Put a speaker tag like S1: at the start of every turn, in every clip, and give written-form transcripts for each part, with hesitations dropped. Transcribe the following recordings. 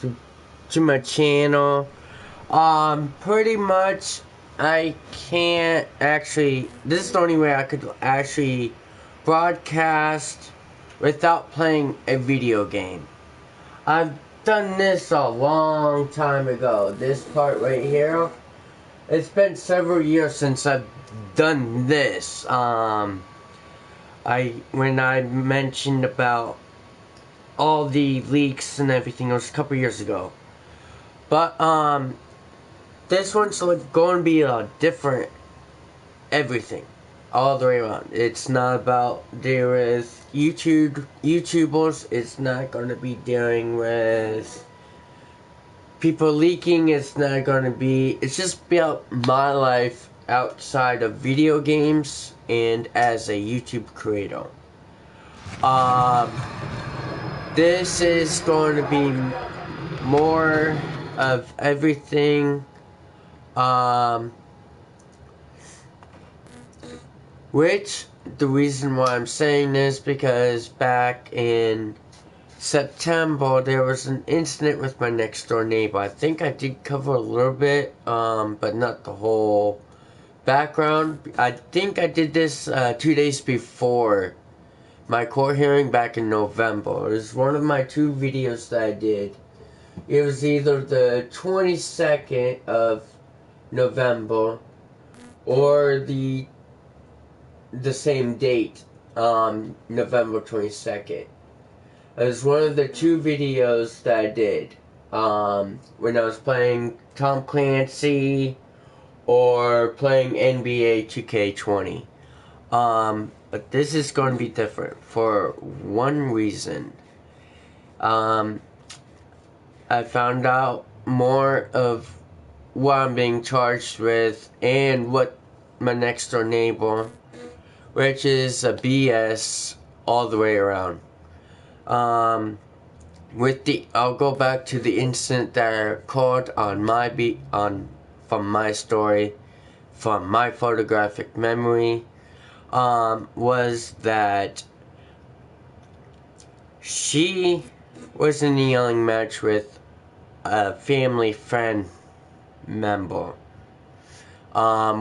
S1: to my channel. Pretty much I can't actually, this is the only way I could actually broadcast without playing a video game. I've done this a long time ago. This part right here, it's been several years since I've done this. When I mentioned about all the leaks and everything, it was a couple years ago. But this one's going to be a different everything all the way around. It's not about dealing with YouTubers. It's not going to be dealing with people leaking. It's not going to be. It's just about my life outside of video games and as a YouTube creator. This is going to be more of everything. Which the reason why I'm saying this, because back in September there was an incident with my next door neighbor. I think I did cover a little bit, but not the whole background. I think I did this 2 days before my court hearing back in November. It was one of my 2 videos that I did. It was either the 22nd of November or the same date, November 22nd. It was one of the 2 videos that I did when I was playing Tom Clancy or playing NBA 2K20. But this is going to be different for one reason. I found out more of what I'm being charged with and what my next door neighbor, which is a BS all the way around. I'll go back to the incident that I recorded on from my story, from my photographic memory. Was that she was in a yelling match with a family friend member,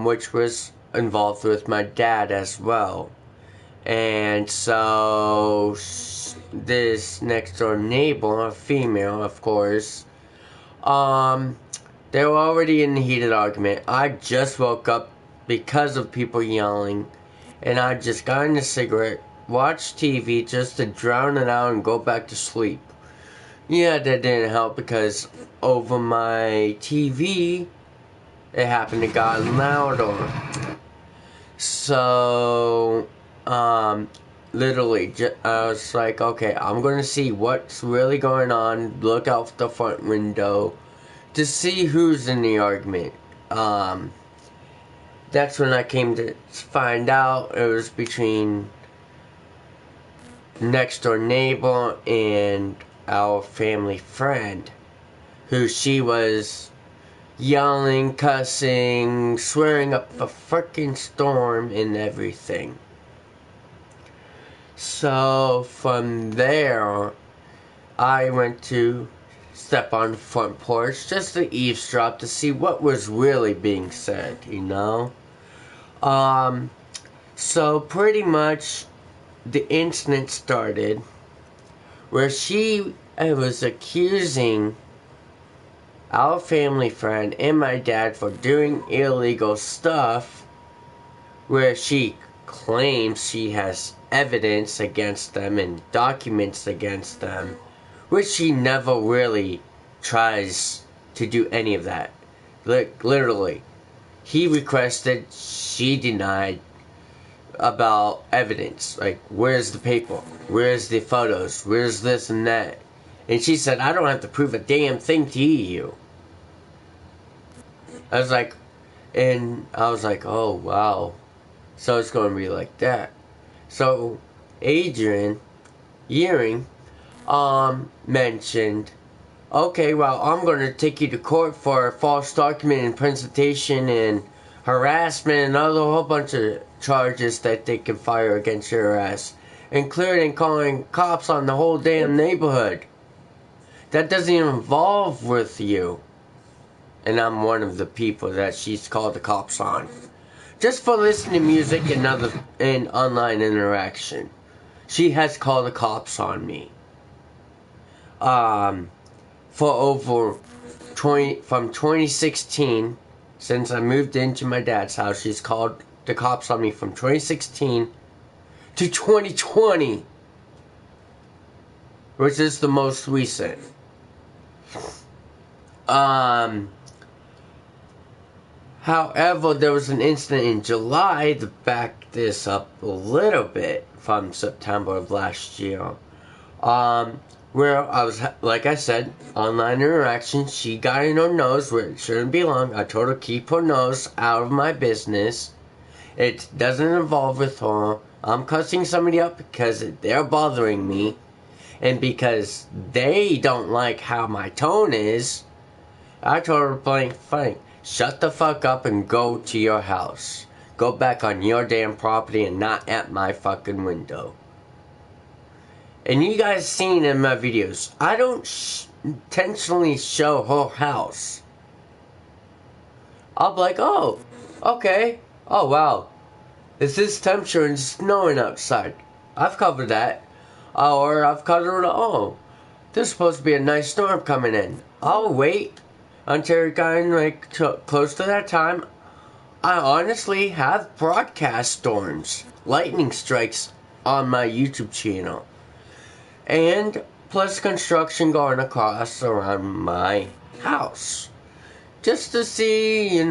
S1: which was involved with my dad as well. And so this next door neighbor, a female of course, they were already in a heated argument. I just woke up because of people yelling, and I just got in a cigarette, watched TV just to drown it out and go back to sleep. Yeah, that didn't help because over my TV, it happened to get louder. So, literally, I was like, okay, I'm going to see what's really going on, look out the front window to see who's in the argument. That's when I came to find out it was between next door neighbor and our family friend, who she was yelling, cussing, swearing up a freaking storm and everything. So from there, I went to step on the front porch just to eavesdrop to see what was really being said, you know? So pretty much the incident started where she was accusing our family friend and my dad for doing illegal stuff, where she claims she has evidence against them and documents against them, which she never really tries to do any of that. Literally, he requested, she denied about evidence. Like, where's the paper? Where's the photos? Where's this and that? And she said, I don't have to prove a damn thing to you. I was like, oh wow. So it's going to be like that. So Adrian Yearing mentioned, okay, well, I'm going to take you to court for false document and presentation and harassment and a whole bunch of charges that they can fire against your ass, including calling cops on the whole damn neighborhood. that doesn't involve with you. And I'm one of the people that she's called the cops on. Just for listening to music and online interaction. She has called the cops on me. For over from 2016, since I moved into my dad's house, she's called the cops on me from 2016 to 2020, which is the most recent. However, there was an incident in July to back this up a little bit from September of last year. Where I was, like I said, online interaction. She got in her nose where it shouldn't belong. I told her keep her nose out of my business. It doesn't involve with her. I'm cussing somebody up because they're bothering me. And because they don't like how my tone is, I told her blank, shut the fuck up and go to your house. Go back on your damn property and not at my fucking window. And you guys seen in my videos, I don't intentionally show her house. I'll be like, oh, okay. Oh, wow. It's this temperature and snowing outside. I've covered that. Or I've covered, oh, there's supposed to be a nice storm coming in. I'll wait until it got in, close to that time. I honestly have broadcast storms, lightning strikes on my YouTube channel. And plus construction going across around my house. Just to see,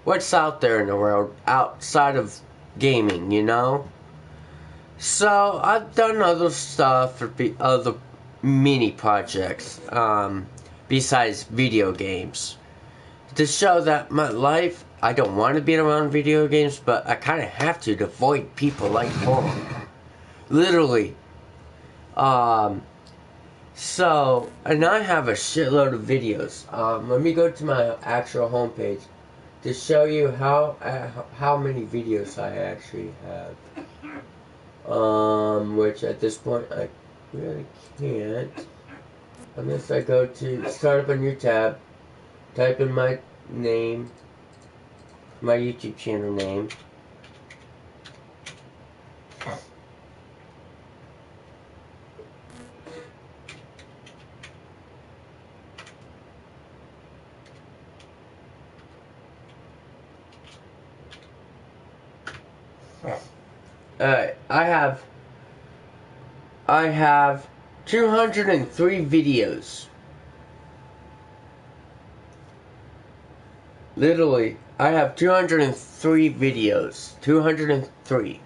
S1: what's out there in the world outside of gaming, So I've done other stuff for other mini projects, besides video games. To show that my life, I don't want to be around video games, but I kind of have to avoid people like her. Literally. So, and I have a shitload of videos. Let me go to my actual homepage to show you how many videos I actually have. Which at this point I really can't. Unless I go to start up a new tab, type in my name, my YouTube channel name. Alright, I have 203 videos. Literally, I have 203 videos. 203.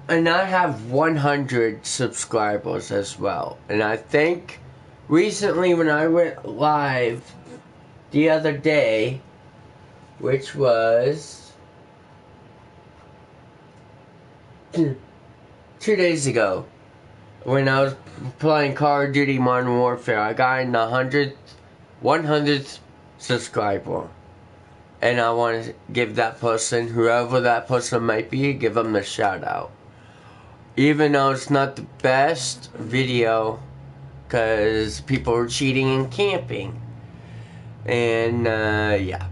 S1: And I have 100 subscribers as well. And I think recently when I went live the other day, which was 2 days ago, when I was playing Call of Duty Modern Warfare, I got in the 100th subscriber. And I want to give that person, whoever that person might be, give them the shout out. Even though it's not the best video, because people are cheating and camping. And, yeah.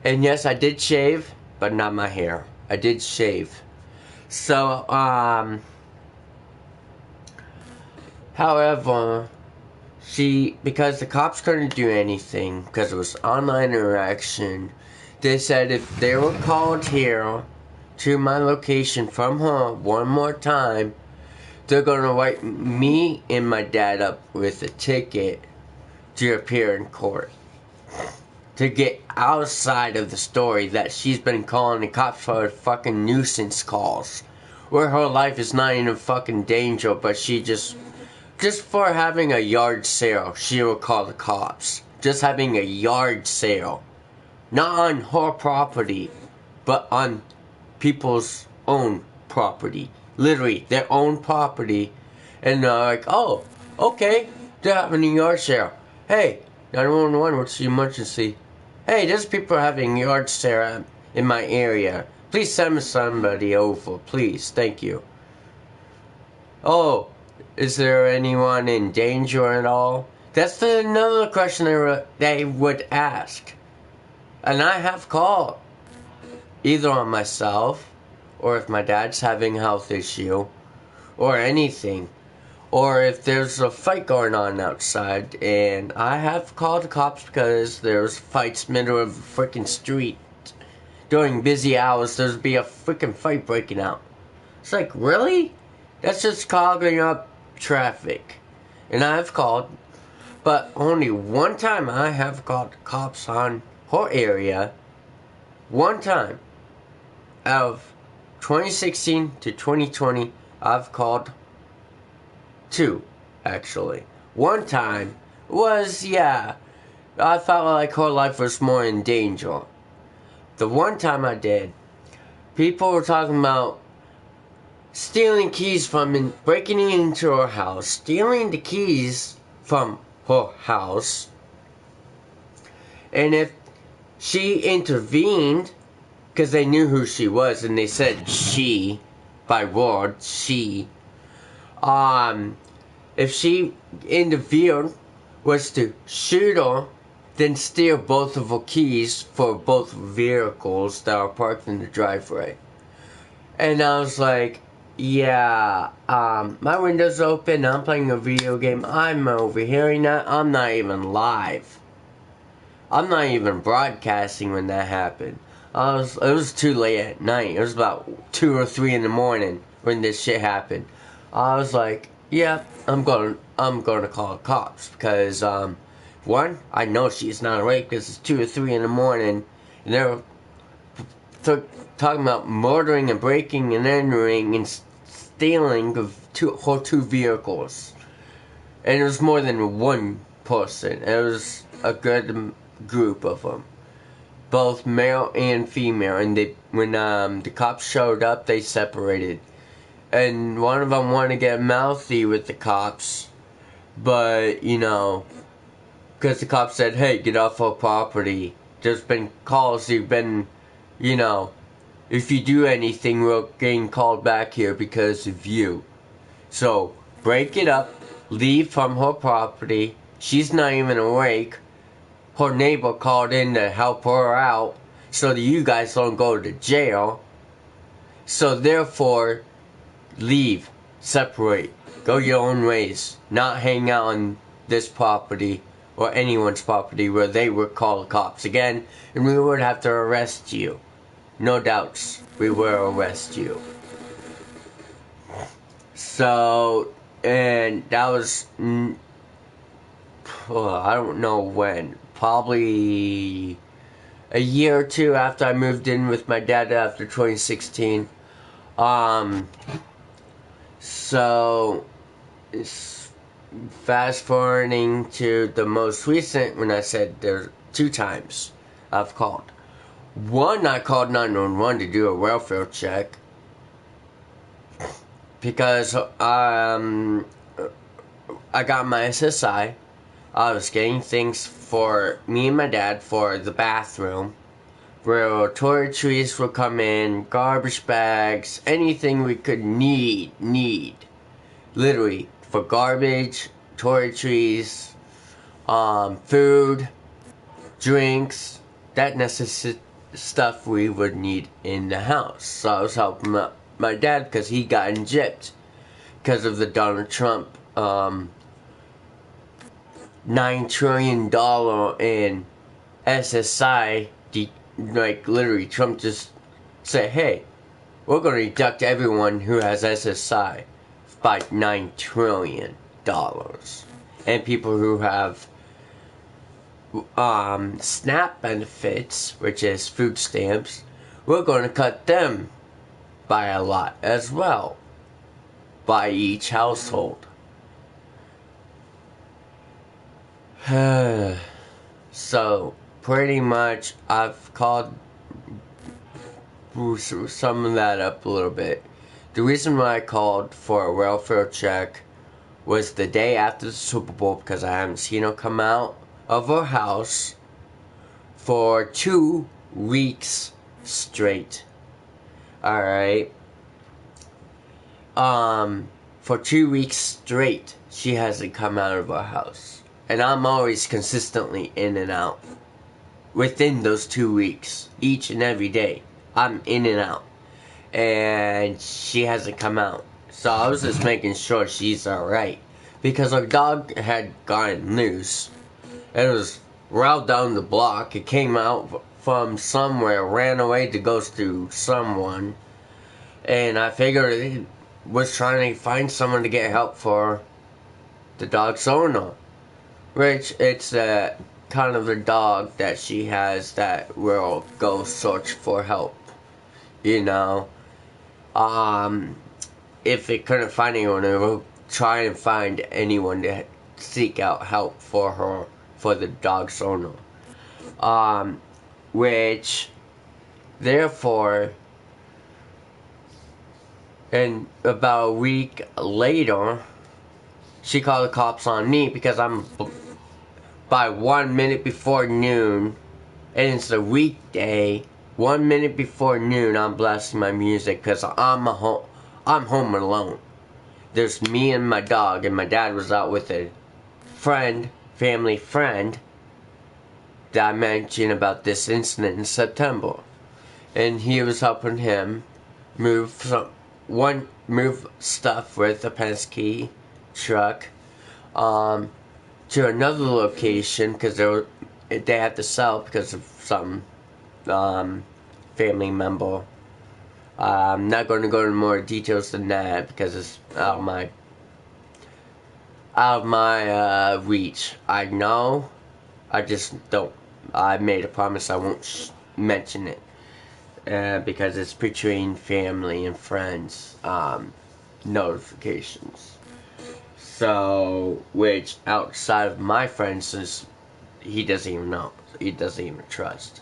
S1: And yes, I did shave, but not my hair. I did shave. So, however, because the cops couldn't do anything, because it was online interaction, they said if they were called here to my location from her one more time, they're going to write me and my dad up with a ticket to appear in court. To get outside of the story that she's been calling the cops for fucking nuisance calls. Where her life is not in fucking danger, but she just for having a yard sale, she will call the cops. Just having a yard sale. Not on her property, but on people's own property. Literally, their own property. And they're like, oh, okay, they're having a yard sale. Hey, 911, what's the emergency? Hey, there's people having yard sale in my area. Please send me somebody over, please. Thank you. Oh, is there anyone in danger at all? That's another question they would ask. And I have called, either on myself, or if my dad's having a health issue, or anything. Or if there's a fight going on outside, and I have called the cops because there's fights middle of the freaking street. During busy hours, there'd be a freaking fight breaking out. It's like, really? That's just clogging up traffic. And I've called, but only one time I have called the cops on her area. One time. Out of 2016 to 2020, I've called two, actually. One time was, yeah, I felt like her life was more in danger. The one time I did, people were talking about stealing keys from and breaking into her house, stealing the keys from her house, and if she intervened, because they knew who she was, and they said she, by word, she, if she intervened, was to shoot her, then steal both of her keys for both vehicles that are parked in the driveway. And I was like, yeah, my window's open, I'm playing a video game, I'm overhearing that, I'm not even live. I'm not even broadcasting when that happened. It was too late at night. It was about 2 or 3 in the morning when this shit happened. I was like, yeah, I'm gonna call the cops because one, I know she's not awake because it's 2 or 3 in the morning, and they're talking about murdering and breaking and entering and stealing of her two vehicles, and it was more than one person. It was a good group of them, both male and female. And when the cops showed up, they separated. And one of them wanted to get mouthy with the cops, but because the cops said, "Hey, get off our property. There's been calls. You've been, if you do anything, we're getting called back here because of you. So break it up. Leave from her property. She's not even awake. Her neighbor called in to help her out so that you guys don't go to jail. So therefore, leave, separate, go your own ways, not hang out on this property or anyone's property where they would call the cops again, and we would have to arrest you. No doubts, we will arrest you." So, and that was, I don't know when, probably a year or two after I moved in with my dad after 2016. So, fast forwarding to the most recent, when I said there's 2 times I've called. One, I called 911 to do a welfare check because I got my SSI. I was getting things for me and my dad for the bathroom, where toiletries would come in, garbage bags, anything we could need, literally, for garbage, toiletries, food, drinks, that necessary stuff we would need in the house. So I was helping my dad because he got gypped because of the Donald Trump $9 trillion in SSI. Like, literally, Trump just said, "Hey, we're going to deduct everyone who has SSI by $9 trillion. And people who have SNAP benefits, which is food stamps, we're going to cut them by a lot as well, by each household." So, pretty much, I've called some of that up a little bit. The reason why I called for a welfare check was the day after the Super Bowl, because I haven't seen her come out of her house for 2 weeks straight. Alright. for 2 weeks straight, she hasn't come out of our house. And I'm always consistently in and out. Within those 2 weeks, each and every day, I'm in and out. And she hasn't come out. So I was just making sure she's alright. Because our dog had gotten loose. It was right down the block. It came out from somewhere, ran away to go to someone. And I figured it was trying to find someone to get help for the dog's owner. Which, it's kind of the dog that she has that will go search for help. You know. If it couldn't find anyone, it will try and find anyone to seek out help for her, for the dog's owner. Which, therefore, and about a week later, she called the cops on me because I'm by 1 minute before noon, and it's a weekday. 1 minute before noon, I'm blasting my music because I'm home alone. There's me and my dog, and my dad was out with a family friend that I mentioned about this incident in September, and he was helping him move stuff with a Penske truck to another location because they had to sell because of some family member. I'm not going to go into more details than that because it's out of my reach. I know. I just don't. I made a promise I won't mention it because it's between family and friends notifications. So, which outside of my friends is he doesn't even know. He doesn't even trust.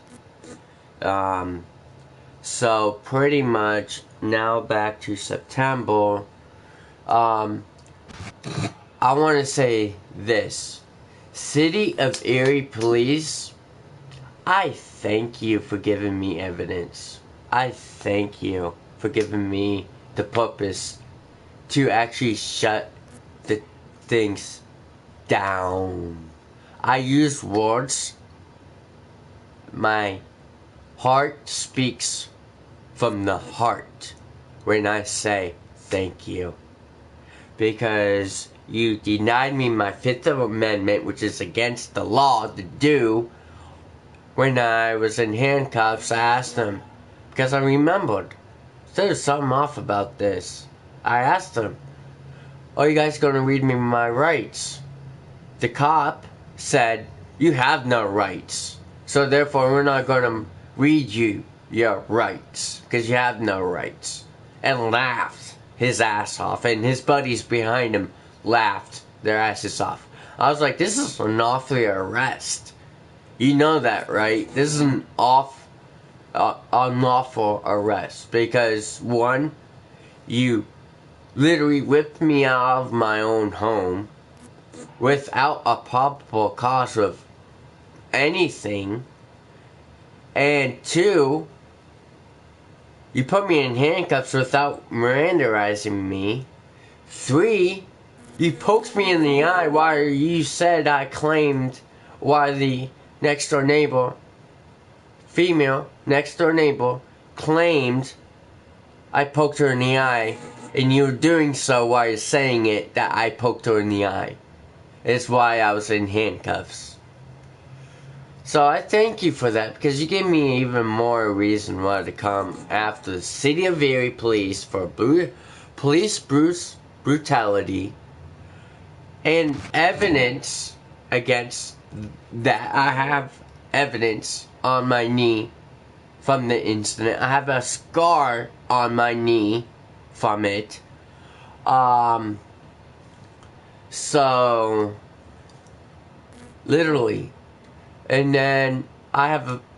S1: So pretty much now back to September. I want to say this. City of Erie Police, I thank you for giving me evidence. I thank you for giving me the purpose to actually shut the things down. I use words. My heart speaks from the heart when I say thank you. Because you denied me my Fifth Amendment, which is against the law to do. When I was in handcuffs, I asked them, because I remembered, there's something off about this. I asked them, are you guys going to read me my rights? The cop said, you have no rights. So therefore, we're not going to read you your rights, because you have no rights. And laughed his ass off, and his buddies behind him laughed their asses off. I was like, this is an awful arrest. You know that, right? This is an unlawful arrest. Because, one, you literally whipped me out of my own home without a probable cause of anything. And two, you put me in handcuffs without Mirandaizing me. Three, you poked me in the eye while you said I claimed why the next door neighbor, female next door neighbor, claimed I poked her in the eye, and you were doing so while you're saying it that I poked her in the eye. It's why I was in handcuffs. So I thank you for that, because you gave me even more reason why to come after the City of Erie Police for police brutality and evidence against that. I have evidence on my knee from the incident. I have a scar on my knee from it. So literally. And then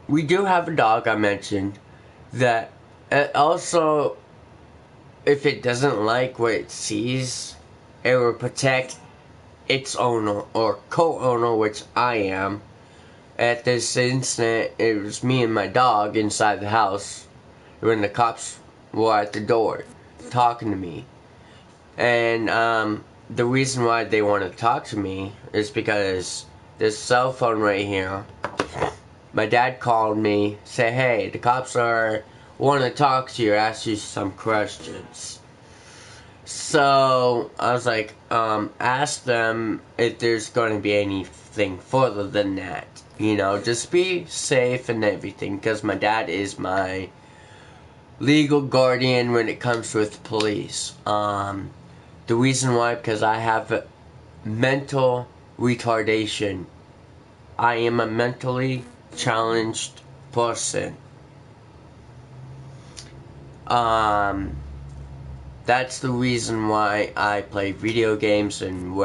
S1: we do have a dog, I mentioned, that also, if it doesn't like what it sees, it will protect its owner or co-owner, which I am. At this incident, it was me and my dog inside the house when the cops were at the door talking to me. And the reason why they want to talk to me is because this cell phone right here, my dad called me, say, hey, the cops want to talk to you, ask you some questions. So I was like, ask them if there's going to be anything further than that. You know, just be safe and everything, because my dad is my legal guardian when it comes with police. The reason why, because I have mental retardation. I am a mentally challenged person. That's the reason why I play video games, and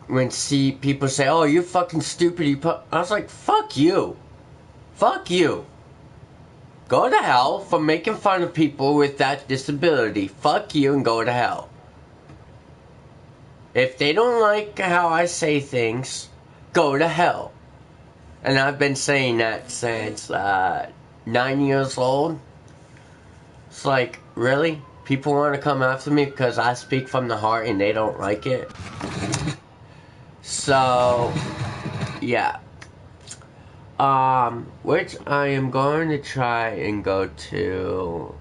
S1: when see people say, oh, you're fucking stupid, I was like, fuck you. Fuck you. Go to hell for making fun of people with that disability. Fuck you and go to hell. If they don't like how I say things, go to hell. And I've been saying that since 9 years old. It's like, really? People want to come after me because I speak from the heart and they don't like it? So, yeah. Which I am going to try and go to,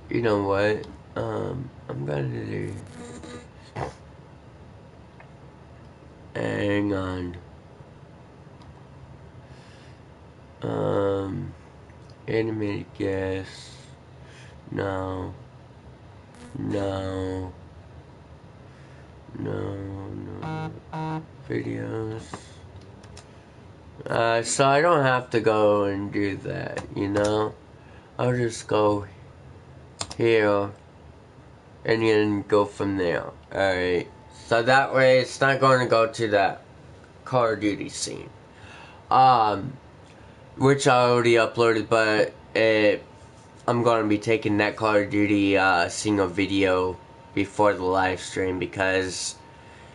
S1: you know what? I'm gonna do, hang on. Animated guess. No. Videos. So I don't have to go and do that, you know? I'll just go here and then go from there. Alright. So that way it's not going to go to that Call of Duty scene. Which I already uploaded, but I'm going to be taking that Call of Duty single video before the live stream, because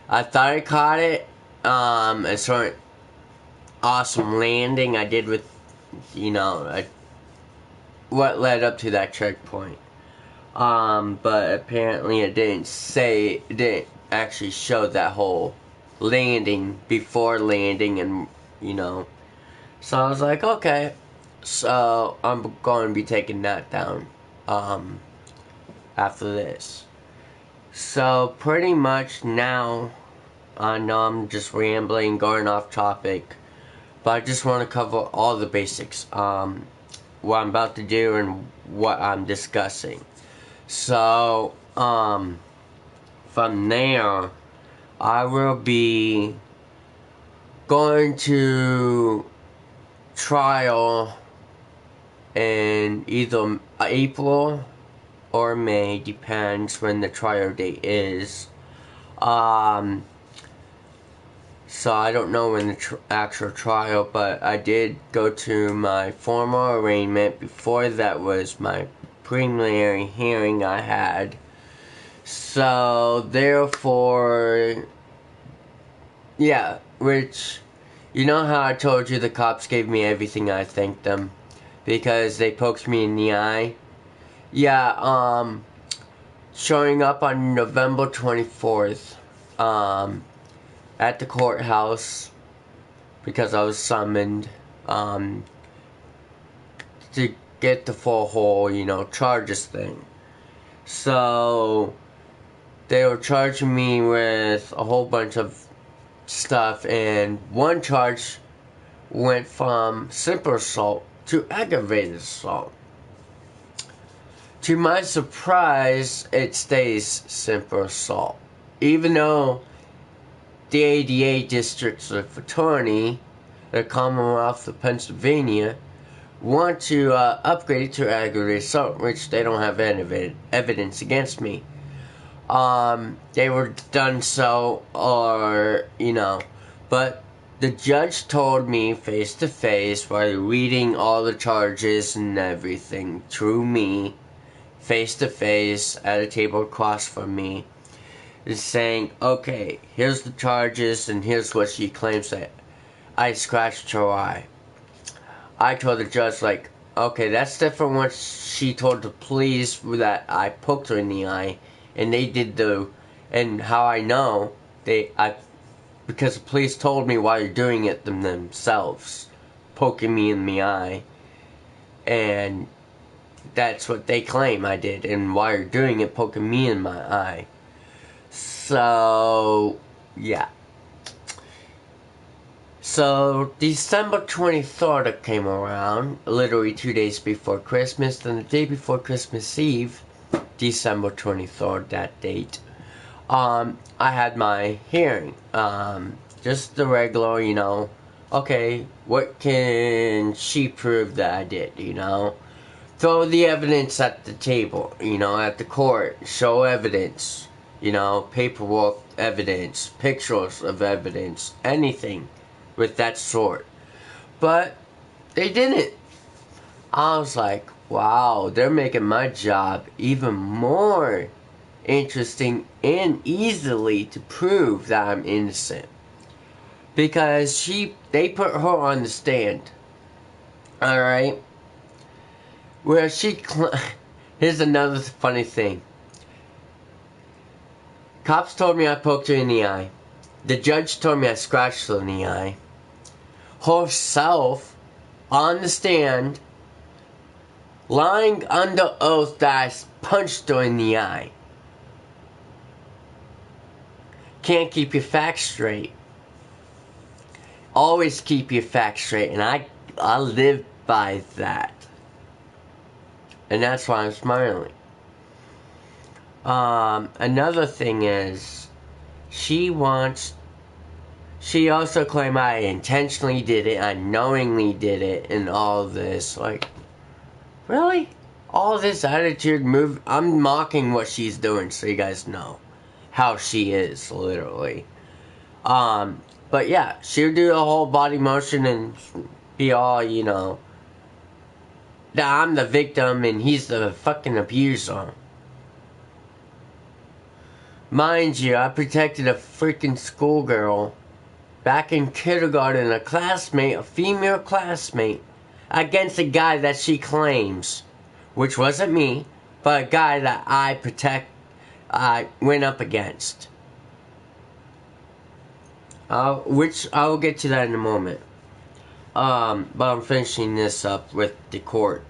S1: I thought I caught it. A sort of awesome landing I did with, you know, what led up to that checkpoint. But apparently it didn't actually show that whole landing before landing, and, you know. So I was like, okay. So I'm going to be taking that down after this. So pretty much now, I know I'm just rambling, going off topic, but I just want to cover all the basics. What I'm about to do and what I'm discussing. So, from there, I will be going to trial in either April or May, depends when the trial date is. So I don't know when the actual trial, but I did go to my formal arraignment. Before that was my preliminary hearing I had. So therefore, yeah, which, you know how I told you the cops gave me everything I thanked them because they poked me in the eye? Yeah, showing up on November 24th, at the courthouse, because I was summoned, to get the full whole, you know, charges thing. So, they were charging me with a whole bunch of stuff, and one charge went from simple assault to aggravated assault. To my surprise, it stays simple assault. Even though the ADA District's Attorney, the Commonwealth of Pennsylvania, want to upgrade it to aggravated assault, which they don't have evidence against me. They were done so, or, you know, but the judge told me face to face while reading all the charges and everything through me, face to face at a table across from me, is saying, okay, here's the charges and here's what she claims that I scratched her eye. I told the judge, like, okay, that's different what she told the police that I poked her in the eye, and they did and how I know, because the police told me why they're doing it themselves, poking me in the eye, and that's what they claim I did, and why they're doing it, poking me in my eye. So, yeah. So, December 23rd came around, literally 2 days before Christmas. Then the day before Christmas Eve, December 23rd, that date, I had my hearing. Just the regular, okay, what can she prove that I did, Throw the evidence at the table, at the court, show evidence, paperwork evidence, pictures of evidence, anything with that sort. But they didn't. I was like, wow, they're making my job even more interesting and easily to prove that I'm innocent. Because they put her on the stand. Alright? Where here's another funny thing. Cops told me I poked her in the eye. The judge told me I scratched her in the eye. Herself, on the stand, lying under oath that I punched her in the eye. Can't keep your facts straight. Always keep your facts straight, and I live by that. And that's why I'm smiling. Another thing is, she also claimed I intentionally did it, I knowingly did it, and all this. Like, really? All this attitude move, I'm mocking what she's doing so you guys know how she is, literally. But yeah, she'll do the whole body motion and be all, that I'm the victim and he's the fucking abuser. Mind you, I protected a freaking schoolgirl back in kindergarten, a female classmate, against a guy that she claims, which wasn't me, but a guy that I went up against. Which I will get to that in a moment. But I'm finishing this up with the court.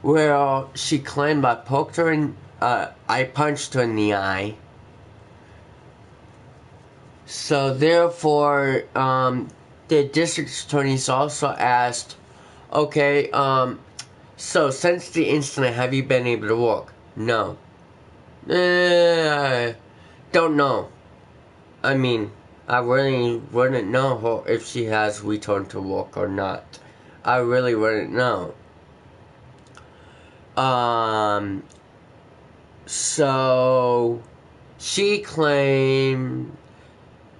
S1: Where she claimed I poked her in, I punched her in the eye. So therefore, the district attorneys also asked, okay, so since the incident, have you been able to walk? No. Don't know. I mean, I really wouldn't know if she has returned to walk or not. I really wouldn't know. So she claimed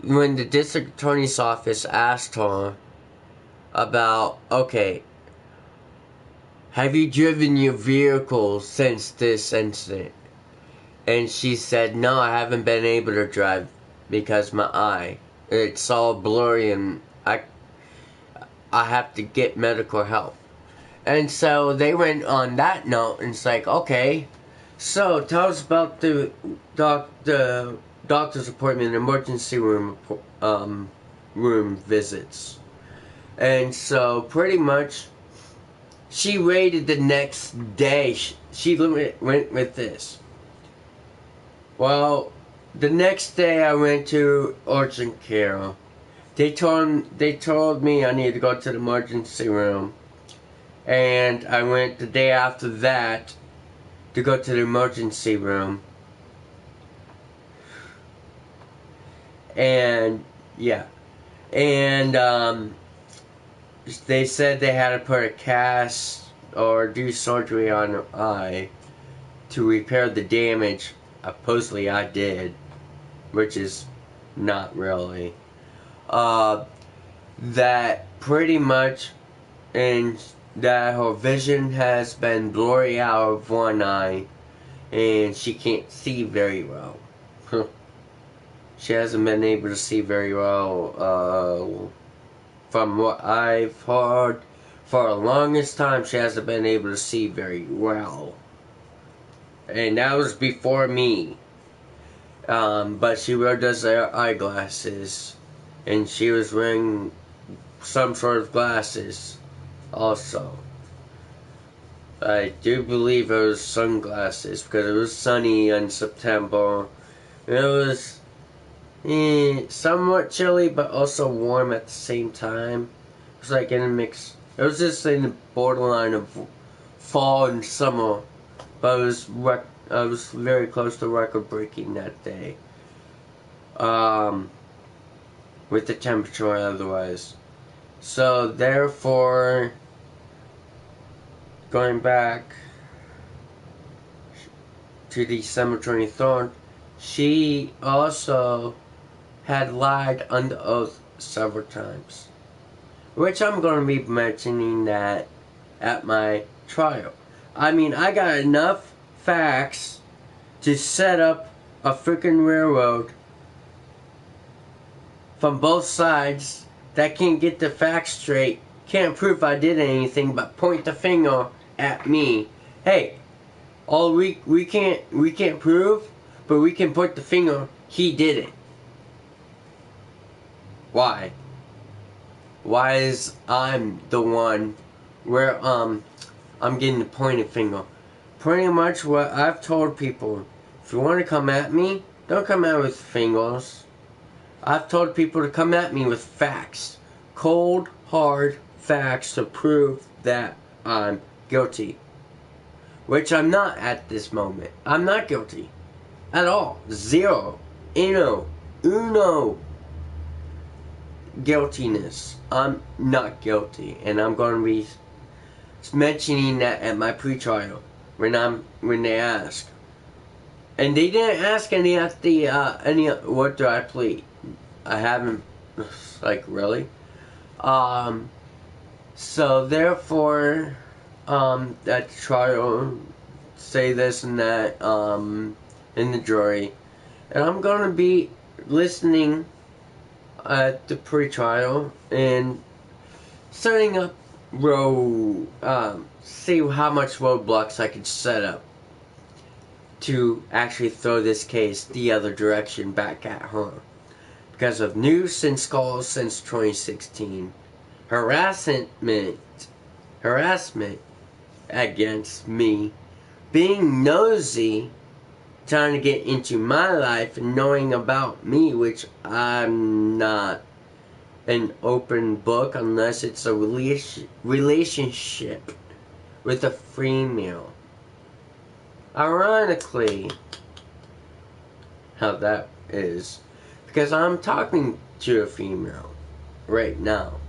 S1: when the district attorney's office asked her about, okay, have you driven your vehicle since this incident? And she said, no, I haven't been able to drive because my eye, it's all blurry and I have to get medical help. And so they went on that note and it's like, okay, so tell us about the doctor's appointment, emergency room visits. And so pretty much she waited the next day. She went with this. Well, the next day I went to urgent care. They told me I needed to go to the emergency room. And I went the day after that to go to the emergency room. And yeah. And they said they had to put a cast or do surgery on her eye to repair the damage. Supposedly I did, which is not really. That pretty much, and that her vision has been blurry out of one eye, and she can't see very well. She hasn't been able to see very well, from what I've heard for the longest time, she hasn't been able to see very well. And that was before me. But she wears those eyeglasses. And she was wearing some sort of glasses also. I do believe it was sunglasses because it was sunny in September. It was somewhat chilly but also warm at the same time. It was like in a mix. It was just in the borderline of fall and summer. But I was very close to record breaking that day. With the temperature otherwise. So therefore, going back to December 23rd, she also had lied under oath several times. Which I'm going to be mentioning that at my trial. I mean, I got enough facts to set up a freaking railroad from both sides that can't get the facts straight, can't prove I did anything but point the finger at me. Hey, all we can't prove, but we can point the finger. He did it. Why? Why is I'm the one where I'm getting the pointed finger? Pretty much what I've told people. If you want to come at me, don't come at me with fingers. I've told people to come at me with facts. Cold, hard facts to prove that I'm guilty. Which I'm not at this moment. I'm not guilty. At all. Zero. Uno. Guiltiness. I'm not guilty. And I'm going to be mentioning that at my pre-trial. When they ask. And they didn't ask any at the, what do I plead? I haven't, like, really? So therefore, at the trial, say this and that, in the jury. And I'm gonna be listening at the pre-trial and setting up see how much roadblocks I could set up to actually throw this case the other direction back at her. Because of nuisance calls since 2016, harassment against me, being nosy, trying to get into my life and knowing about me, which I'm not an open book unless it's a relationship with a female. Ironically, how that is, because I'm talking to a female right now,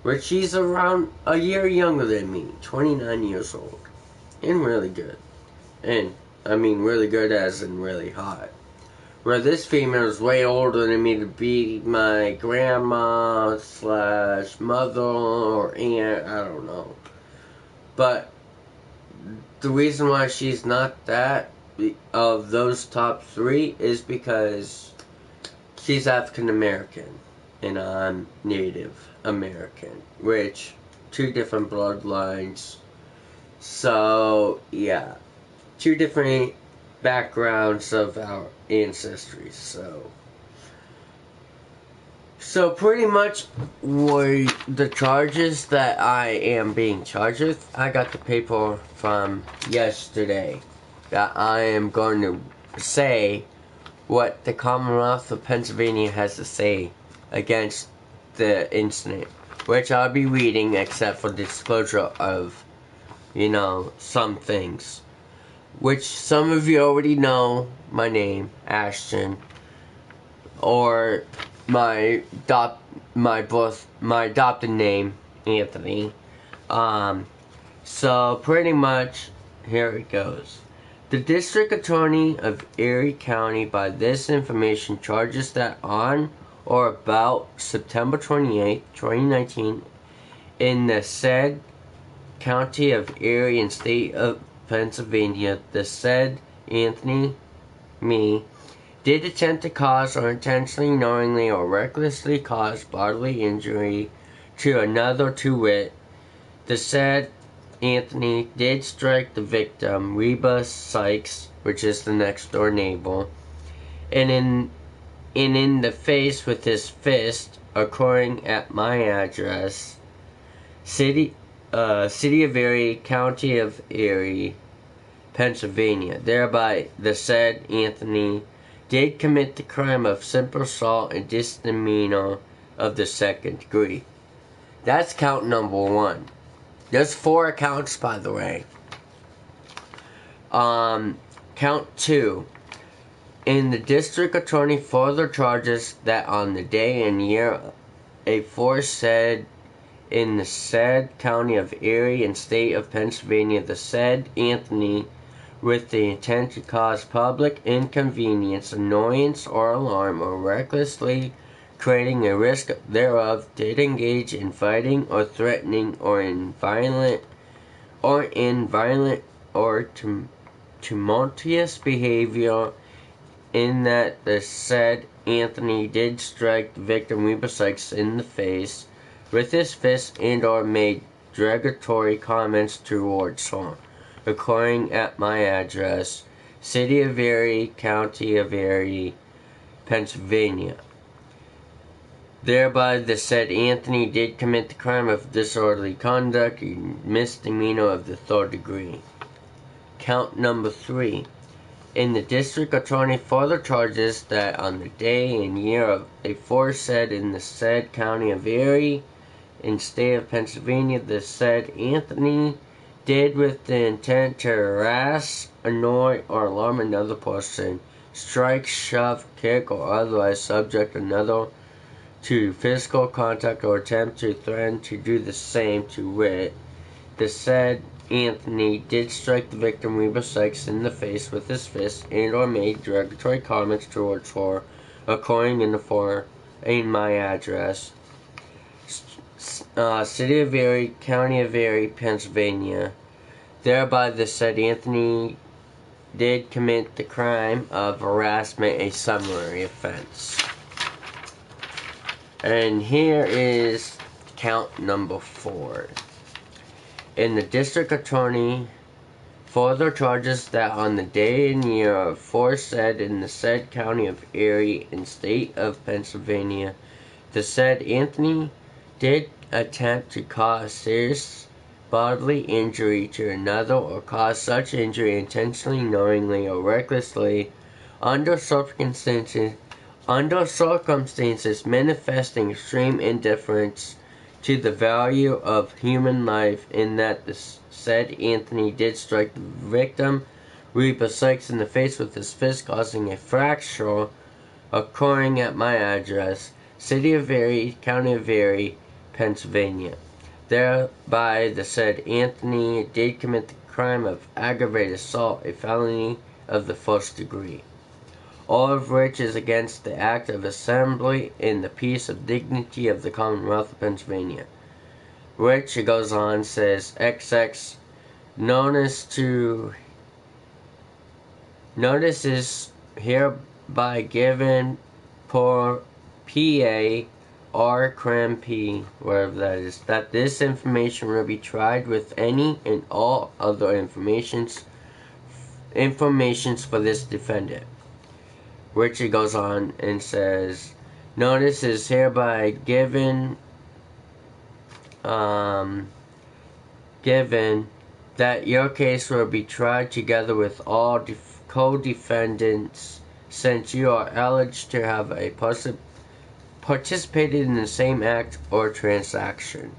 S1: where she's around a year younger than me, 29 years old, and really good. And I mean really good as in really hot. Where this female is way older than me to be my grandma / mother or aunt, I don't know. But the reason why she's not that of those top three is because she's African American and I'm Native American, which two different bloodlines. So yeah, two different backgrounds of our ancestry. So pretty much were the charges that I am being charged with. I got the paper from yesterday that I am going to say what the Commonwealth of Pennsylvania has to say against the incident, which I'll be reading except for disclosure of, some things. Which some of you already know my name, Ashton, or my adopted name, Anthony. So pretty much, here it goes. The District Attorney of Erie County, by this information, charges that on or about September 28, 2019, in the said County of Erie and State of Pennsylvania, the said Anthony, me, did attempt to cause or intentionally, knowingly, or recklessly cause bodily injury to another, to wit, The said Anthony did strike the victim, Reba Sykes, which is the next door neighbor, and in the face with his fist, occurring at my address, City of Erie, County of Erie, Pennsylvania. Thereby, the said Anthony did commit the crime of simple assault and misdemeanor of the second degree. That's count number 1. There's 4 counts, by the way. Count 2. In the district attorney further charges that on the day and year aforesaid in the said county of Erie and state of Pennsylvania, the said Anthony, with the intent to cause public inconvenience, annoyance, or alarm, or recklessly creating a risk thereof, did engage in fighting or threatening or in violent or tumultuous behavior, in that the said Anthony did strike the victim Reba Sykes in the face with his fist and or made derogatory comments towards her, occurring at my address, City of Erie, County of Erie, Pennsylvania. Thereby the said Anthony did commit the crime of disorderly conduct, a misdemeanor of the 3rd degree. Count number 3. In the district attorney further charges that on the day and year of aforesaid in the said county of Erie and state of Pennsylvania, the said Anthony did with the intent to harass, annoy, or alarm another person, strike, shove, kick, or otherwise subject another to physical contact or attempt to threaten to do the same, to wit, the said Anthony did strike the victim Reba Sykes in the face with his fist and or made derogatory comments towards her, occurring in my address, City of Erie, County of Erie, Pennsylvania. Thereby the said Anthony did commit the crime of harassment, a summary offense. And here is count number 4. In the district attorney further charges that on the day and year aforesaid in the said county of Erie and state of Pennsylvania, the said Anthony did attempt to cause serious bodily injury to another or cause such injury intentionally, knowingly, or recklessly under circumstances manifesting extreme indifference to the value of human life, in that the said Anthony did strike the victim Reba Sykes in the face with his fist, causing a fracture, occurring at my address, City of Erie, County of Erie, Pennsylvania. Thereby the said Anthony did commit the crime of aggravated assault, a felony of the 1st degree, all of which is against the act of assembly and the peace of dignity of the Commonwealth of Pennsylvania. Which, it goes on, says, XX, notice is hereby given per PA R Crim P, wherever that is, that this information will be tried with any and all other informations for this defendant. Which it goes on and says, notice is hereby given that your case will be tried together with all co-defendants, since you are alleged to have participated in the same act or transaction.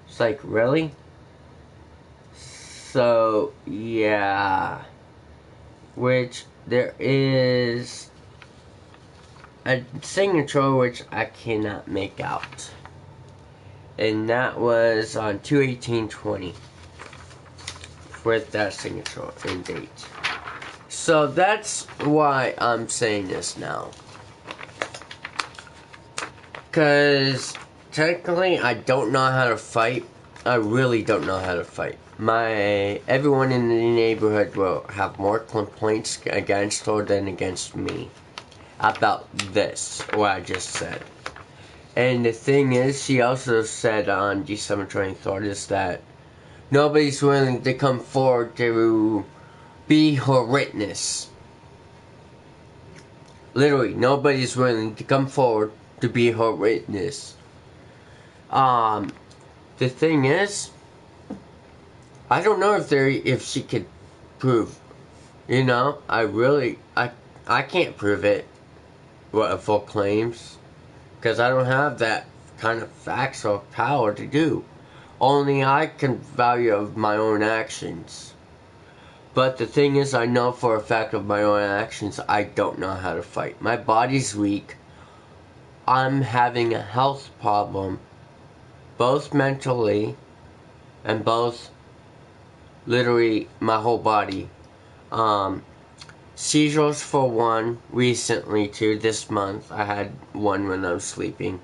S1: It's like, really? So, yeah. Which there is a signature which I cannot make out. And that was on 2/18/20 with that signature and date. So that's why I'm saying this now. Because technically I don't know how to fight. I really don't know how to fight. Everyone in the neighborhood will have more complaints against her than against me about this, what I just said. And the thing is, she also said on December 23rd is that nobody's willing to come forward to be her witness. Literally, nobody's willing to come forward to be her witness. The thing is, I don't know if she could prove. You know, I can't prove it. What a full claims, because I don't have that kind of facts or power to do. Only I can value of my own actions. But the thing is, I know for a fact of my own actions, I don't know how to fight. My body's weak. I'm having a health problem, both mentally and both literally my whole body. Seizures for one, recently too, this month. I had one when I was sleeping,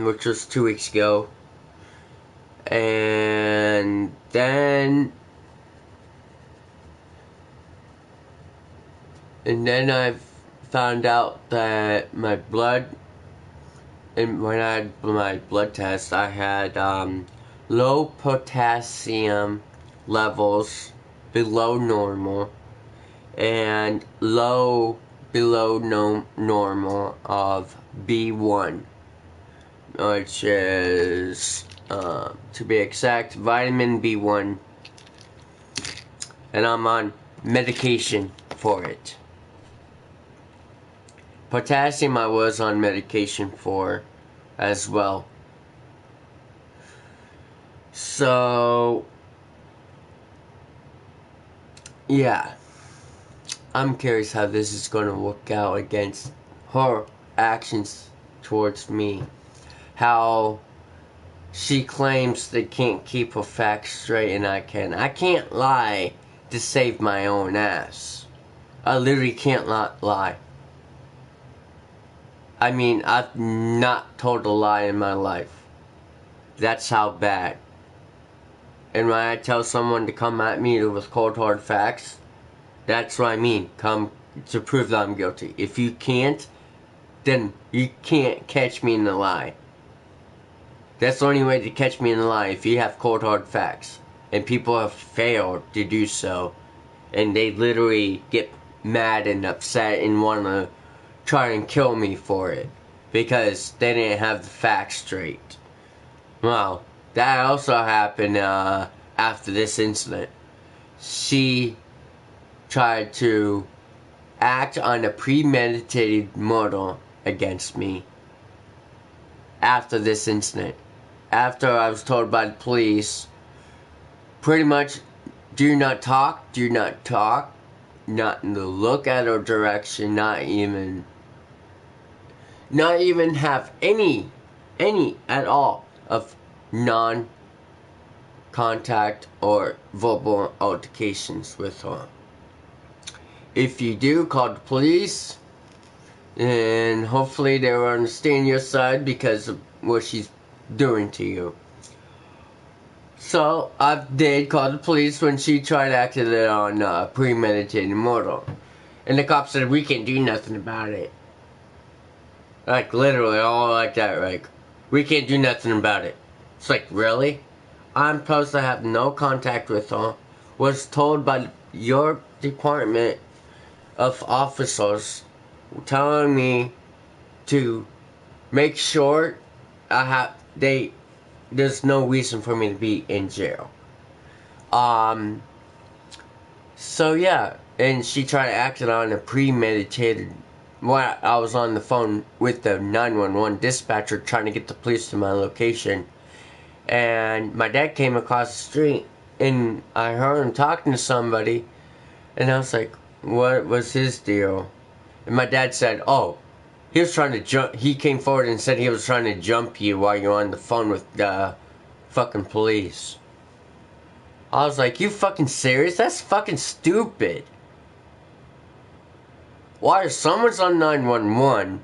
S1: which was 2 weeks ago. And then I've found out that my blood, and when I had my blood test, I had low potassium levels below normal and below normal of B1, which is, to be exact, vitamin B1, and I'm on medication for it. Potassium I was on medication for as well. So, yeah. I'm curious how this is going to work out against her actions towards me. How she claims they can't keep her facts straight and I can. I can't lie to save my own ass. I literally can't lie. I mean, I've not told a lie in my life. That's how bad. And when I tell someone to come at me with cold hard facts, that's what I mean. Come to prove that I'm guilty. If you can't, then you can't catch me in the lie. That's the only way to catch me in the lie, if you have cold hard facts. And people have failed to do so. And they literally get mad and upset and want to try and kill me for it. Because they didn't have the facts straight. Well, that also happened after this incident. She tried to act on a premeditated murder against me after this incident. After I was told by the police, pretty much, do not talk, not in the look at or direction, not even have any at all of non-contact or verbal altercations with her. If you do, call the police, and hopefully they will understand your side because of what she's doing to you. So, I did call the police when she tried acting on premeditated murder. And the cops said, we can't do nothing about it. Like, literally, all like that, like, we can't do nothing about it. It's like, really? I'm supposed to have no contact with her. Was told by your department of officers telling me to make sure there's no reason for me to be in jail. So yeah, and she tried acting on a premeditated. Well, I was on the phone with the 911 dispatcher trying to get the police to my location, and my dad came across the street, and I heard him talking to somebody, and I was like, what was his deal? And my dad said, oh, he was trying to jump. He came forward and said he was trying to jump you while you're on the phone with the fucking police. I was like, you fucking serious? That's fucking stupid. Why if someone's on 911,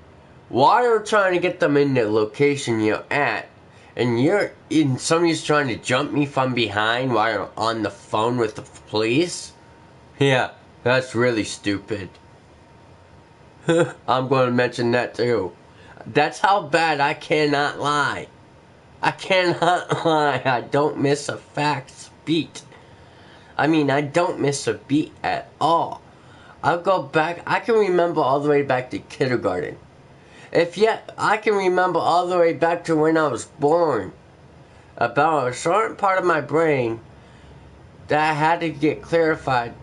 S1: why are you trying to get them in the location you're at, and somebody's trying to jump me from behind while you're on the phone with the police? Yeah, that's really stupid. I'm going to mention that too. That's how bad I cannot lie. I cannot lie. I don't miss a fact beat. I mean, I don't miss a beat at all. I'll go back. I can remember all the way back to kindergarten. If yet, I can remember all the way back to when I was born. About a certain part of my brain that had to get clarified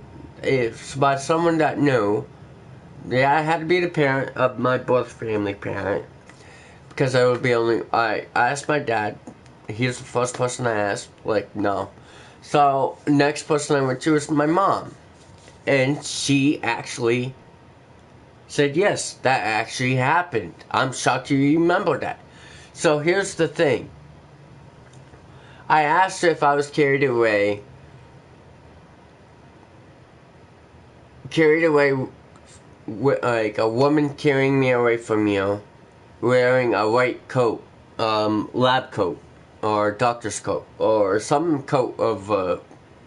S1: by someone that knew. Yeah, I had to be the parent of my birth family parent. Because I would be only. I asked my dad. He was the first person I asked. Like, no. So, next person I went to was my mom. And she actually said, yes, that actually happened. I'm shocked you remember that. So, here's the thing. I asked her if I was carried away with, like, a woman carrying me away from you, wearing a white coat, lab coat, or doctor's coat, or some coat of,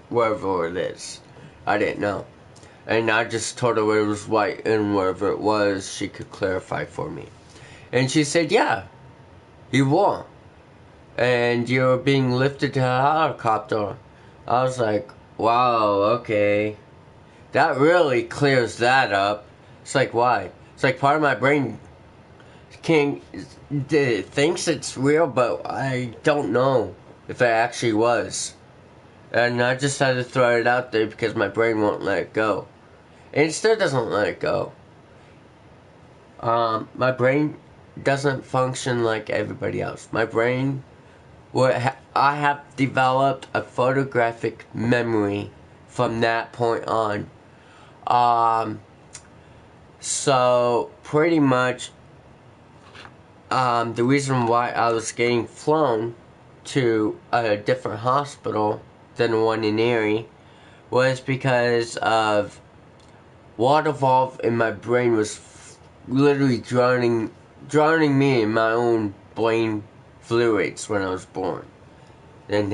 S1: wherever it is. I didn't know. And I just told her it was white, and whatever it was, she could clarify for me. And she said, yeah, you were. And you were being lifted to a helicopter. I was like, wow, okay. That really clears that up. It's like, why? It's like part of my brain thinks it's real, but I don't know if it actually was. And I just had to throw it out there because my brain won't let it go. And it still doesn't let it go. My brain doesn't function like everybody else. My brain, I have developed a photographic memory from that point on. So pretty much, the reason why I was getting flown to a different hospital than the one in Erie was because of water valve in my brain was literally drowning me in my own brain fluids when I was born. And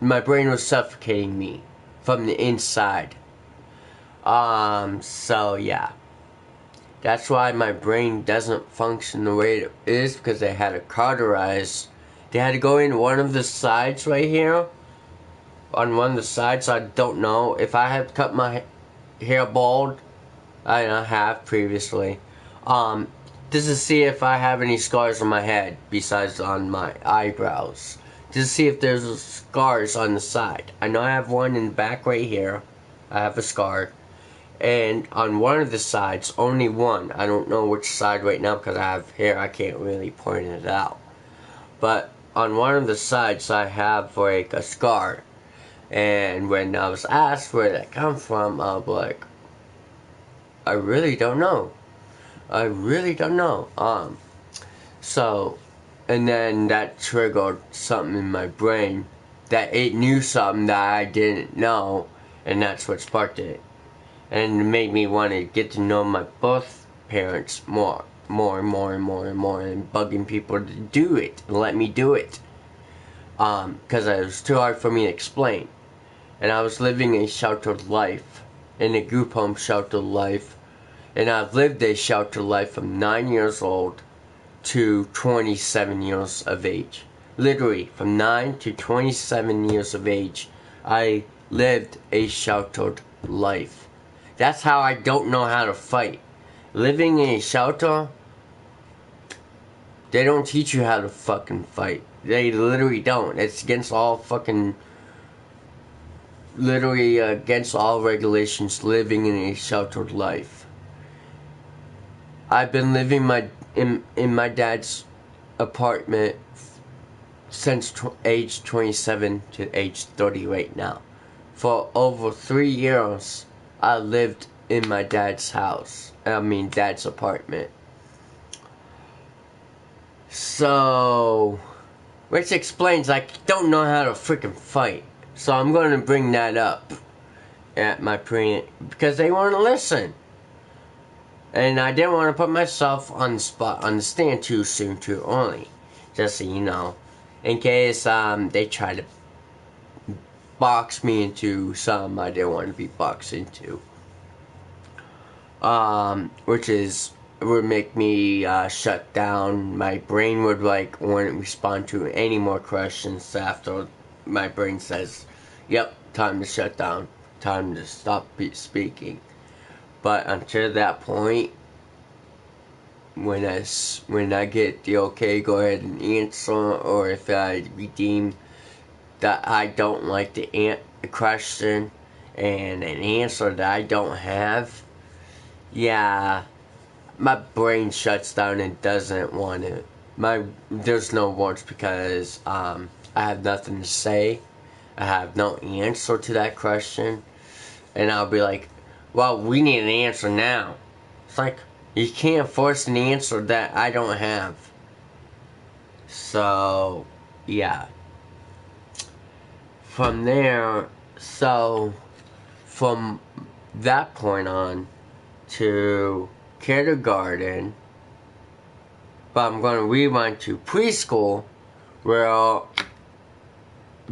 S1: my brain was suffocating me from the inside. So yeah. That's why my brain doesn't function the way it is, because they had to cauterize. They had to go in one of the sides right here. On one of the sides, I don't know. If I had cut my hair bald, I have previously. Just to see if I have any scars on my head besides on my eyebrows. Just to see if there's scars on the side. I know I have one in the back right here. I have a scar. And on one of the sides, only one. I don't know which side right now because I have hair. I can't really point it out. But on one of the sides, I have like a scar. And when I was asked where that come from, I was like, I really don't know. I really don't know. So, and then that triggered something in my brain that it knew something that I didn't know, and that's what sparked it. And it made me want to get to know my both parents more, and bugging people to do it, and let me do it. Because it was too hard for me to explain. And I was living a sheltered life, in a group home sheltered life. And I've lived a sheltered life from 9 years old to 27 years of age. Literally, from 9 to 27 years of age, I lived a sheltered life. That's how I don't know how to fight. Living in a shelter, they don't teach you how to fucking fight. They literally don't. It's against all fucking... Literally against all regulations living in a sheltered life. I've been living in my dad's apartment since age 27 to age 30 right now. For over 3 years, I lived in my dad's house. Dad's apartment. So, which explains I don't know how to freaking fight. So I'm going to bring that up at my because they want to listen. And I didn't want to put myself on the spot, on the stand too soon, too early. Just so you know. In case they try to box me into something I didn't want to be boxed into. Which is it would make me shut down. My brain would like wouldn't respond to any more questions after my brain says, "Yep, time to shut down, time to stop speaking." But until that point, when I get the okay, go ahead and answer, or if I redeem that I don't like the question and an answer that I don't have, yeah, my brain shuts down and doesn't want to. There's no words because I have nothing to say. I have no answer to that question, and I'll be like, "Well, we need an answer now." It's like you can't force an answer that I don't have. So, yeah. From there, from that point on to kindergarten, but I'm going to rewind to preschool, where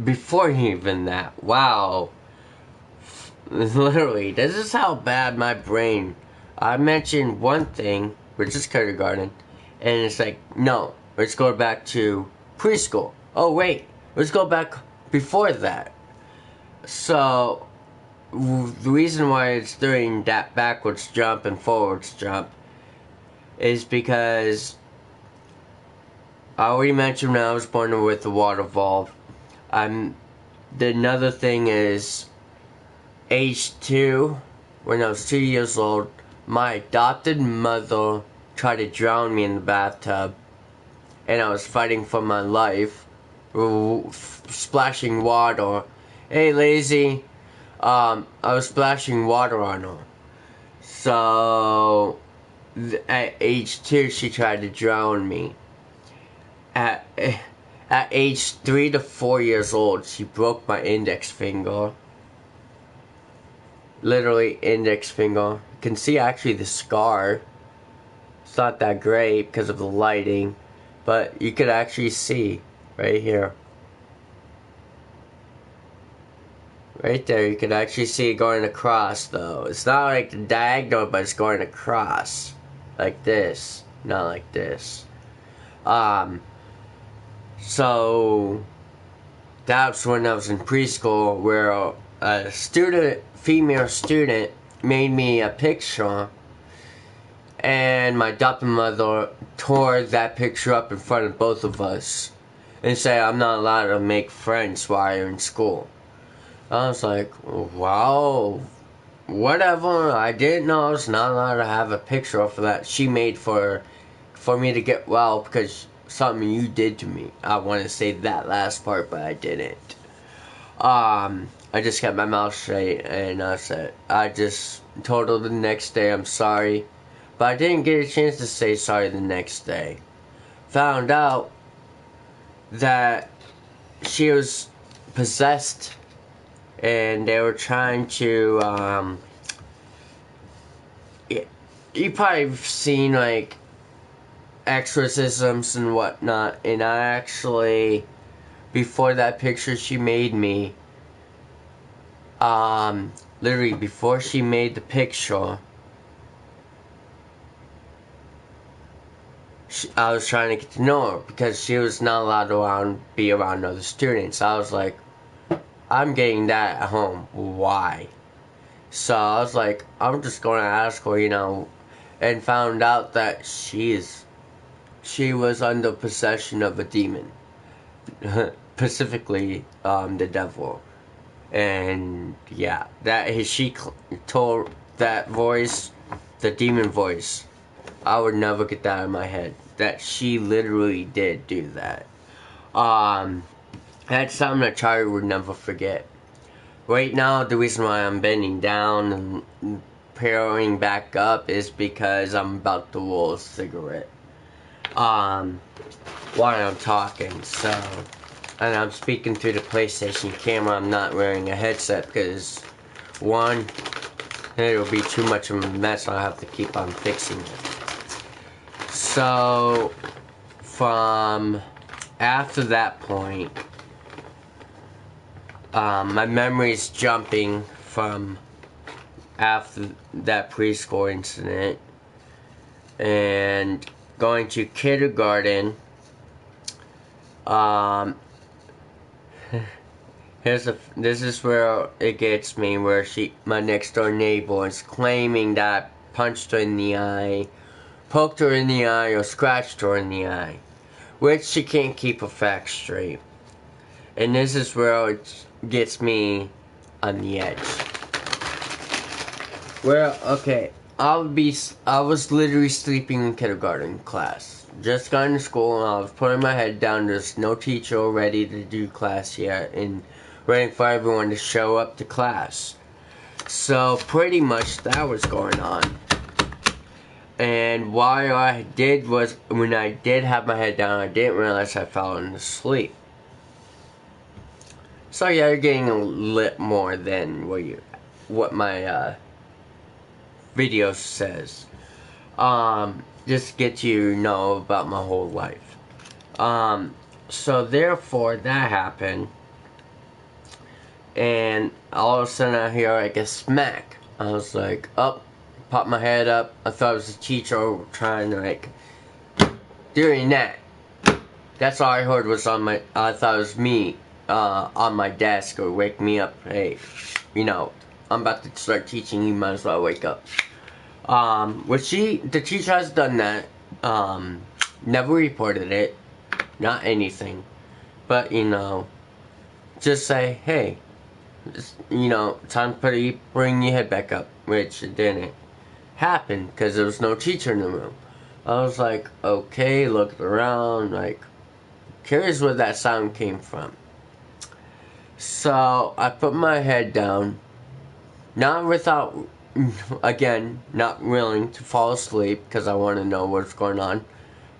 S1: before even that, wow, literally, this is how bad my brain. I mentioned one thing, which is kindergarten, and it's like, no, let's go back to preschool. Oh wait, let's go back before that. So the reason why it's doing that backwards jump and forwards jump is because I already mentioned when I was born with the water valve. Another thing is age 2, when I was 2 years old, my adopted mother tried to drown me in the bathtub, and I was fighting for my life, splashing water. Hey, lazy. I was splashing water on her. So, at age 2, she tried to drown me. At age 3 to 4 years old, she broke my index finger. Literally, index finger. You can see actually the scar. It's not that great because of the lighting, but you could actually see right here. Right there, you can actually see it going across, though. It's not like the diagonal, but it's going across. Like this. Not like this. So, that's when I was in preschool, where a female student, made me a picture, and my adopted mother tore that picture up in front of both of us, and said I'm not allowed to make friends while you're in school. I was like, wow, whatever. I didn't know I was not allowed to have a picture of that she made for me to get well because something you did to me. I want to say that last part, but I didn't. I just kept my mouth straight, and I just told her the next day I'm sorry, but I didn't get a chance to say sorry the next day. Found out that she was possessed, and they were trying to, you probably have seen, like, exorcisms and whatnot, and I actually, before that picture she made me, literally before she made the picture, I was trying to get to know her because she was not allowed to be around other students. I was like, I'm getting that at home. Why? So I was like, I'm just going to ask her, and found out that she was under possession of a demon, specifically the devil. And yeah, she told that voice, the demon voice. I would never get that out of my head. That she literally did do that. That's something that Charlie would never forget. Right now, the reason why I'm bending down and powering back up is because I'm about to roll a cigarette. While I'm talking, so. And I'm speaking through the PlayStation camera. I'm not wearing a headset because, one, it'll be too much of a mess. I'll have to keep on fixing it. So, from after that point, my memory's jumping from after that preschool incident. and going to kindergarten. This is where it gets me, where my next door neighbor is claiming that I punched her in the eye, poked her in the eye, or scratched her in the eye, which she can't keep her facts straight. And this is where it gets me on the edge. Well, okay, I was literally sleeping in kindergarten class. Just got into school and I was putting my head down. There's no teacher ready to do class yet, and waiting for everyone to show up to class. So pretty much that was going on. And what I did was, when I did have my head down, I didn't realize I fell asleep. So yeah, you're getting a little more than what my video says. Just to get you to know about my whole life. So therefore that happened, and all of a sudden I hear like a smack. I was like, up, popped my head up. I thought it was the teacher trying to like doing that. That's all I heard was I thought it was me on my desk or wake me up. Hey, I'm about to start teaching, you might as well wake up. The teacher has done that. Never reported it, not anything, but just say, hey, time to bring your head back up, which it didn't happen because there was no teacher in the room. I was like, okay, looked around, like, curious where that sound came from. So I put my head down, not willing to fall asleep because I want to know what's going on,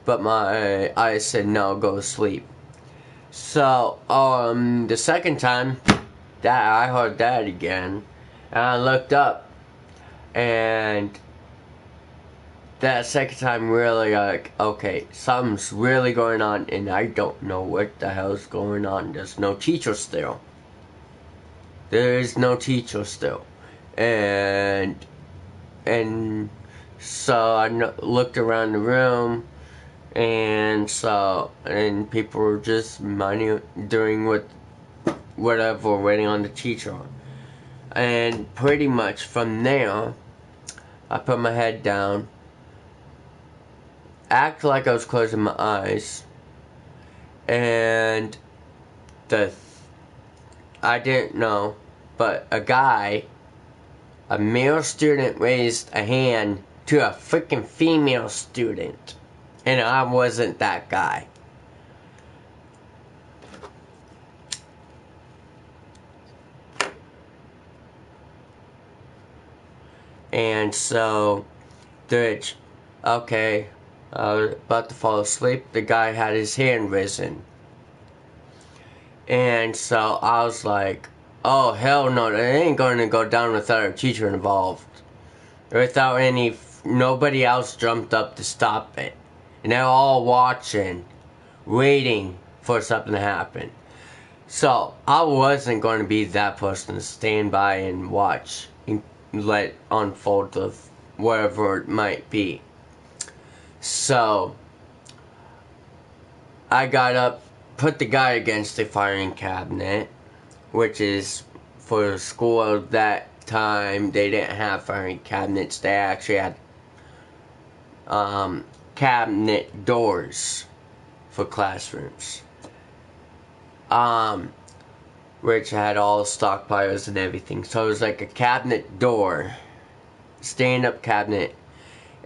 S1: but my eyes said no, go to sleep. So the second time that I heard that again, and I looked up, and that second time really like, okay, something's really going on, and I don't know what the hell's going on. There's no teacher still. There is no teacher still. And so I looked around the room, and people were just doing whatever, waiting on the teacher. And pretty much from there, I put my head down, act like I was closing my eyes, and I didn't know, but a male student raised a hand to a freaking female student, and I wasn't that guy. And so, okay, I was about to fall asleep. The guy had his hand risen. And so I was like, oh hell no, that ain't going to go down without a teacher involved. Without nobody else jumped up to stop it. And they're all watching, waiting for something to happen. So I wasn't going to be that person to stand by and watch and let it unfold of whatever it might be. So I got up, put the guy against the filing cabinet, which is, for school at that time, they didn't have filing cabinets. They actually had cabinet doors for classrooms, which had all stockpiles and everything. So it was like a cabinet door, stand-up cabinet,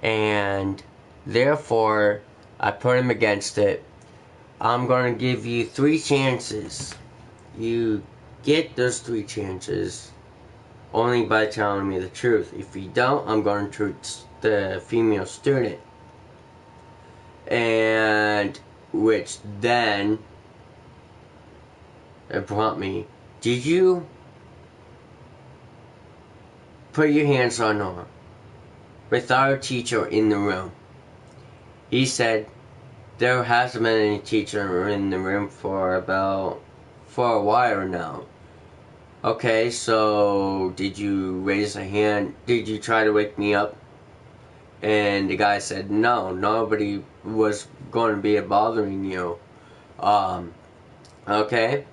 S1: and therefore I put him against it. I'm going to give you 3 chances. You get those 3 chances only by telling me the truth. If you don't, I'm going to treat the female student. And which then it brought me, did you put your hands on her without a teacher in the room? He said, there hasn't been any teacher in the room for a while now. Okay, so did you raise a hand? Did you try to wake me up? And the guy said, no, nobody was going to be bothering you. Okay?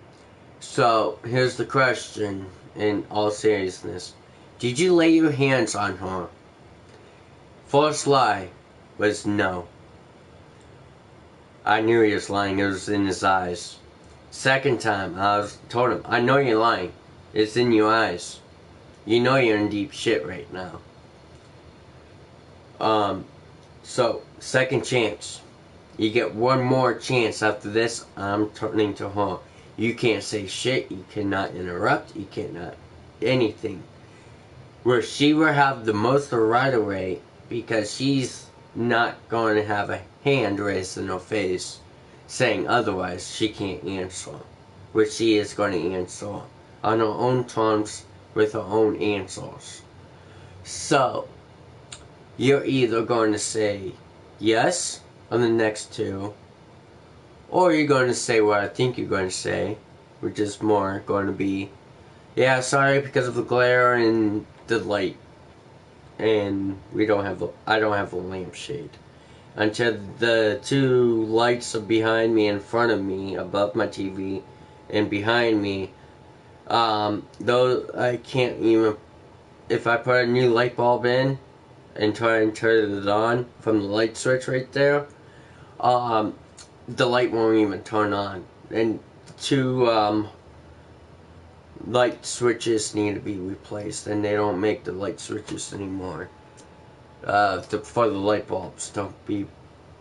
S1: So, here's the question in all seriousness. Did you lay your hands on her? First lie was no. I knew he was lying. It was in his eyes. Second time, told him, I know you're lying. It's in your eyes. You know you're in deep shit right now. So, second chance. You get one more chance after this. I'm turning to her. You can't say shit. You cannot interrupt. You cannot anything. Where she will have the most right away because she's not going to have a hand raised in her face saying otherwise. She can't answer. Which she is going to answer on her own terms with her own answers. So, you're either going to say yes on the next two, or you're going to say what I think you're going to say, which is more going to be, yeah, sorry, because of the glare and the light, and I don't have a lampshade. Until the two lights are behind me, in front of me, above my TV, and behind me, though I can't even, if I put a new light bulb in and try and turn it on from the light switch right there, the light won't even turn on. And two light switches need to be replaced, and they don't make the light switches anymore for the light bulbs to be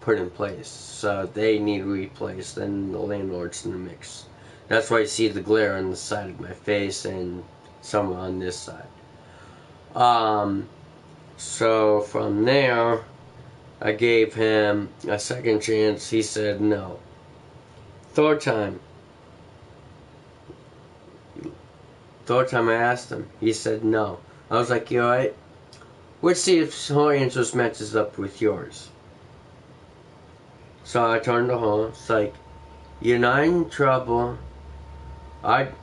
S1: put in place. So they need replaced, and the landlord's in the mix. That's why you see the glare on the side of my face and some on this side. So from there, I gave him a second chance. He said no. Third time I asked him. He said no. I was like, you alright? Let's see if her answers matches up with yours. So I turned to her. It's like, you're not in trouble.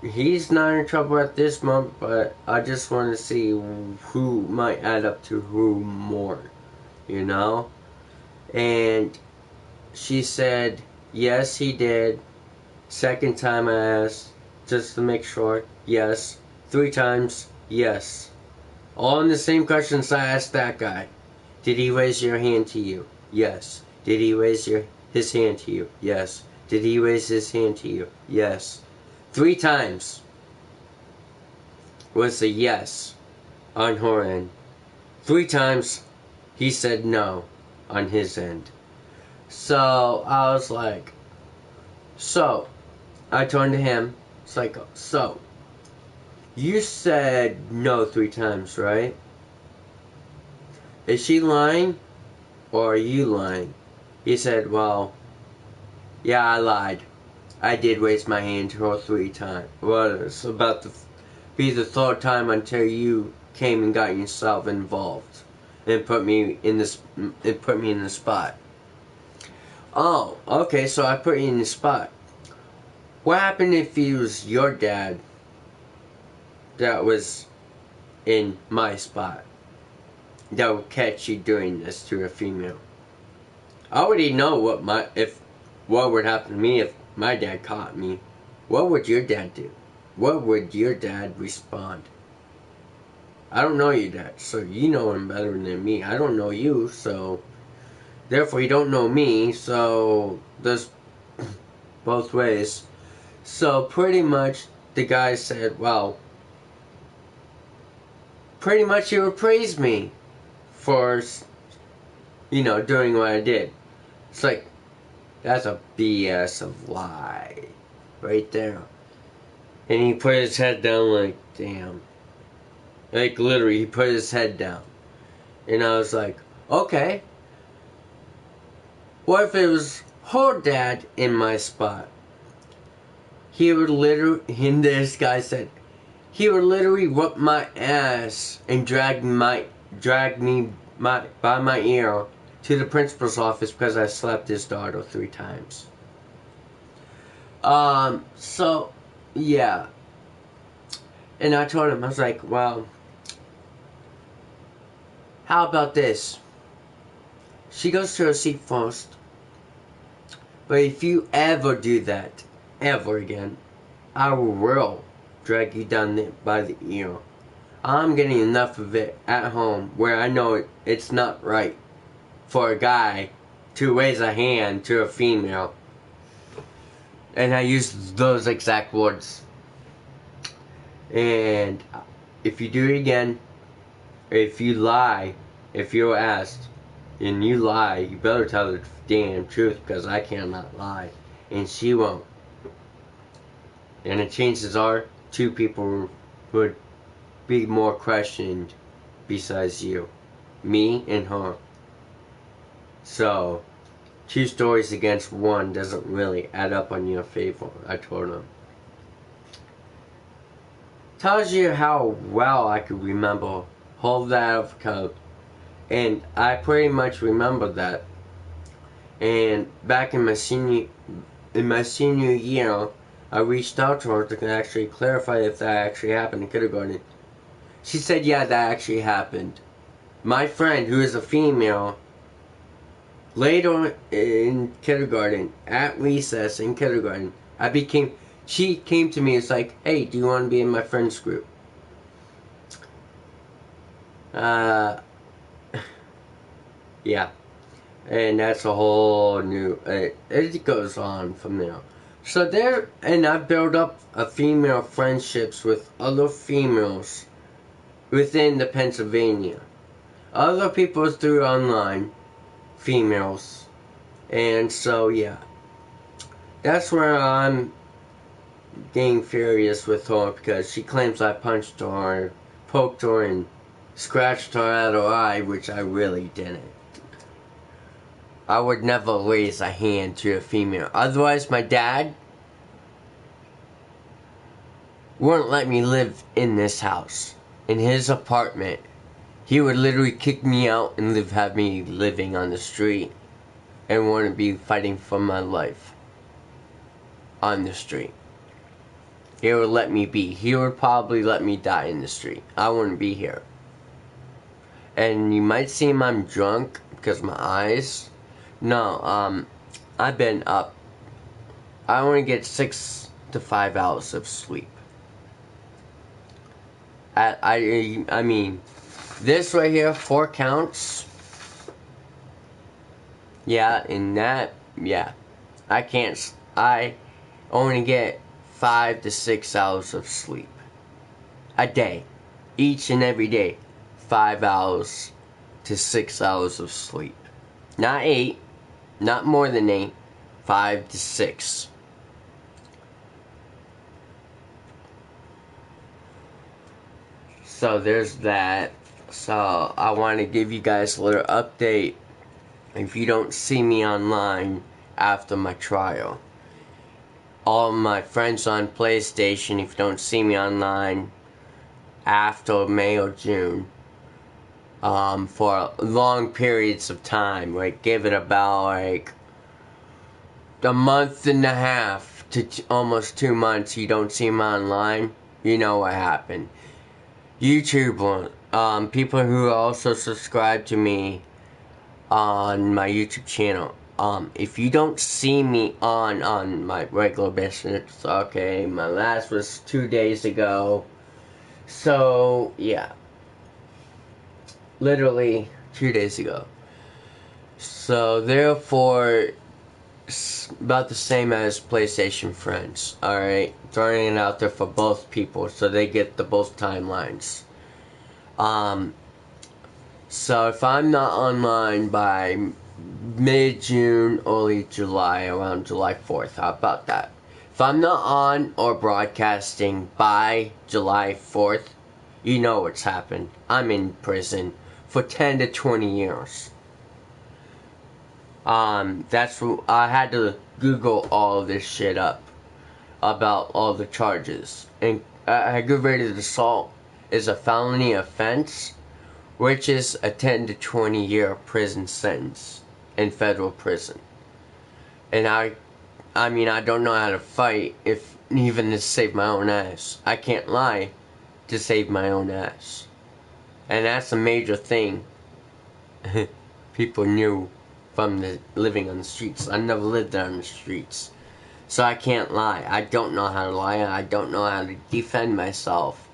S1: He's not in trouble at this moment, but I just want to see who might add up to who more, you know? And she said, yes, he did. Second time I asked, just to make sure, yes. 3 times, yes. All in the same questions I asked that guy. Did he raise your hand to you? Yes. Did he raise his hand to you? Yes. Did he raise his hand to you? Yes. 3 times was a yes on her end. 3 times he said no on his end. So I was like, so I turned to him. It's like, so you said no 3 times, right? Is she lying or are you lying? He said, well, yeah, I lied. I did raise my hand to her 3 times. Well, it's about to be the 3rd time until you came and got yourself involved and put me in the spot. Oh, okay, so I put you in the spot. What happened if it was your dad that was in my spot that would catch you doing this to a female? I already know what would happen to me if my dad caught me. What would your dad do? What would your dad respond? I don't know your dad, so you know him better than me. I don't know you, so therefore you don't know me, so there's both ways. So pretty much the guy said, well, pretty much he would praise me for, doing what I did. It's like, that's a BS of lie right there. And he put his head down like, damn. Like literally, he put his head down. And I was like, okay. What if it was her dad in my spot? He would literally, and this guy said, he would literally whoop my ass and drag me by my ear to the principal's office because I slapped his daughter 3 times. So, yeah. And I told him, I was like, well, how about this? She goes to her seat first. But if you ever do that, ever again, I will drag you down by the ear. I'm getting enough of it at home where I know it's not right for a guy to raise a hand to a female. And I use those exact words. And if you do it again, if you lie, if you're asked, and you lie, you better tell the damn truth, because I cannot lie. And she won't. And the chances are, 2 people would be more questioned besides you. Me and her. So, 2 stories against 1 doesn't really add up on your favor, I told him. Tells you how well I could remember hold that of code. And I pretty much remember that. And back in my senior year, I reached out to her to actually clarify if that actually happened in kindergarten. She said, yeah, that actually happened. My friend, who is a female, later in kindergarten, at recess in kindergarten, she came to me and was like, hey, do you want to be in my friend's group? Yeah. And that's a whole new, it goes on from there. So and I built up a female friendships with other females within the Pennsylvania. Other people through online, females. And so, yeah. That's where I'm getting furious with her, because she claims I punched her, poked her, and scratched her out of her eye, which I really didn't. I would never raise a hand to a female. Otherwise, my dad wouldn't let me live in this house. In his apartment. He would literally kick me out and have me living on the street. And wouldn't be fighting for my life on the street. He would let me be. He would probably let me die in the street. I wouldn't be here. And you might seem I'm drunk because my eyes. No, I've been up. I only get 6 to 5 hours of sleep. I mean, this right here, 4 counts. Yeah, and that, yeah. I only get 5 to 6 hours of sleep a day. Each and every day. 5 hours to 6 hours of sleep. Not 8. Not more than 8. 5 to 6. So there's that. So I want to give you guys a little update. If you don't see me online after my trial. All my friends on PlayStation, if you don't see me online after May or June. For long periods of time, like give it about like a month and a half to almost 2 months, you don't see me online, you know what happened. YouTube, people who also subscribe to me on my YouTube channel, if you don't see me on my regular business, okay, my last was 2 days ago, so yeah. Literally 2 days ago. So therefore, it's about the same as PlayStation Friends. Alright, throwing it out there for both people so they get the both timelines. So if I'm not online by mid-June, early July, around July 4th, how about that? If I'm not on or broadcasting by July 4th, you know what's happened. I'm in prison for 10 to 20 years. That's what I had to Google all of this shit up about all the charges. And aggravated assault is a felony offense, which is a 10 to 20 year prison sentence in federal prison. And I mean, I don't know how to fight even to save my own ass. I can't lie to save my own ass. And that's a major thing people knew from the living on the streets. I never lived on the streets. So I can't lie. I don't know how to lie, and I don't know how to defend myself,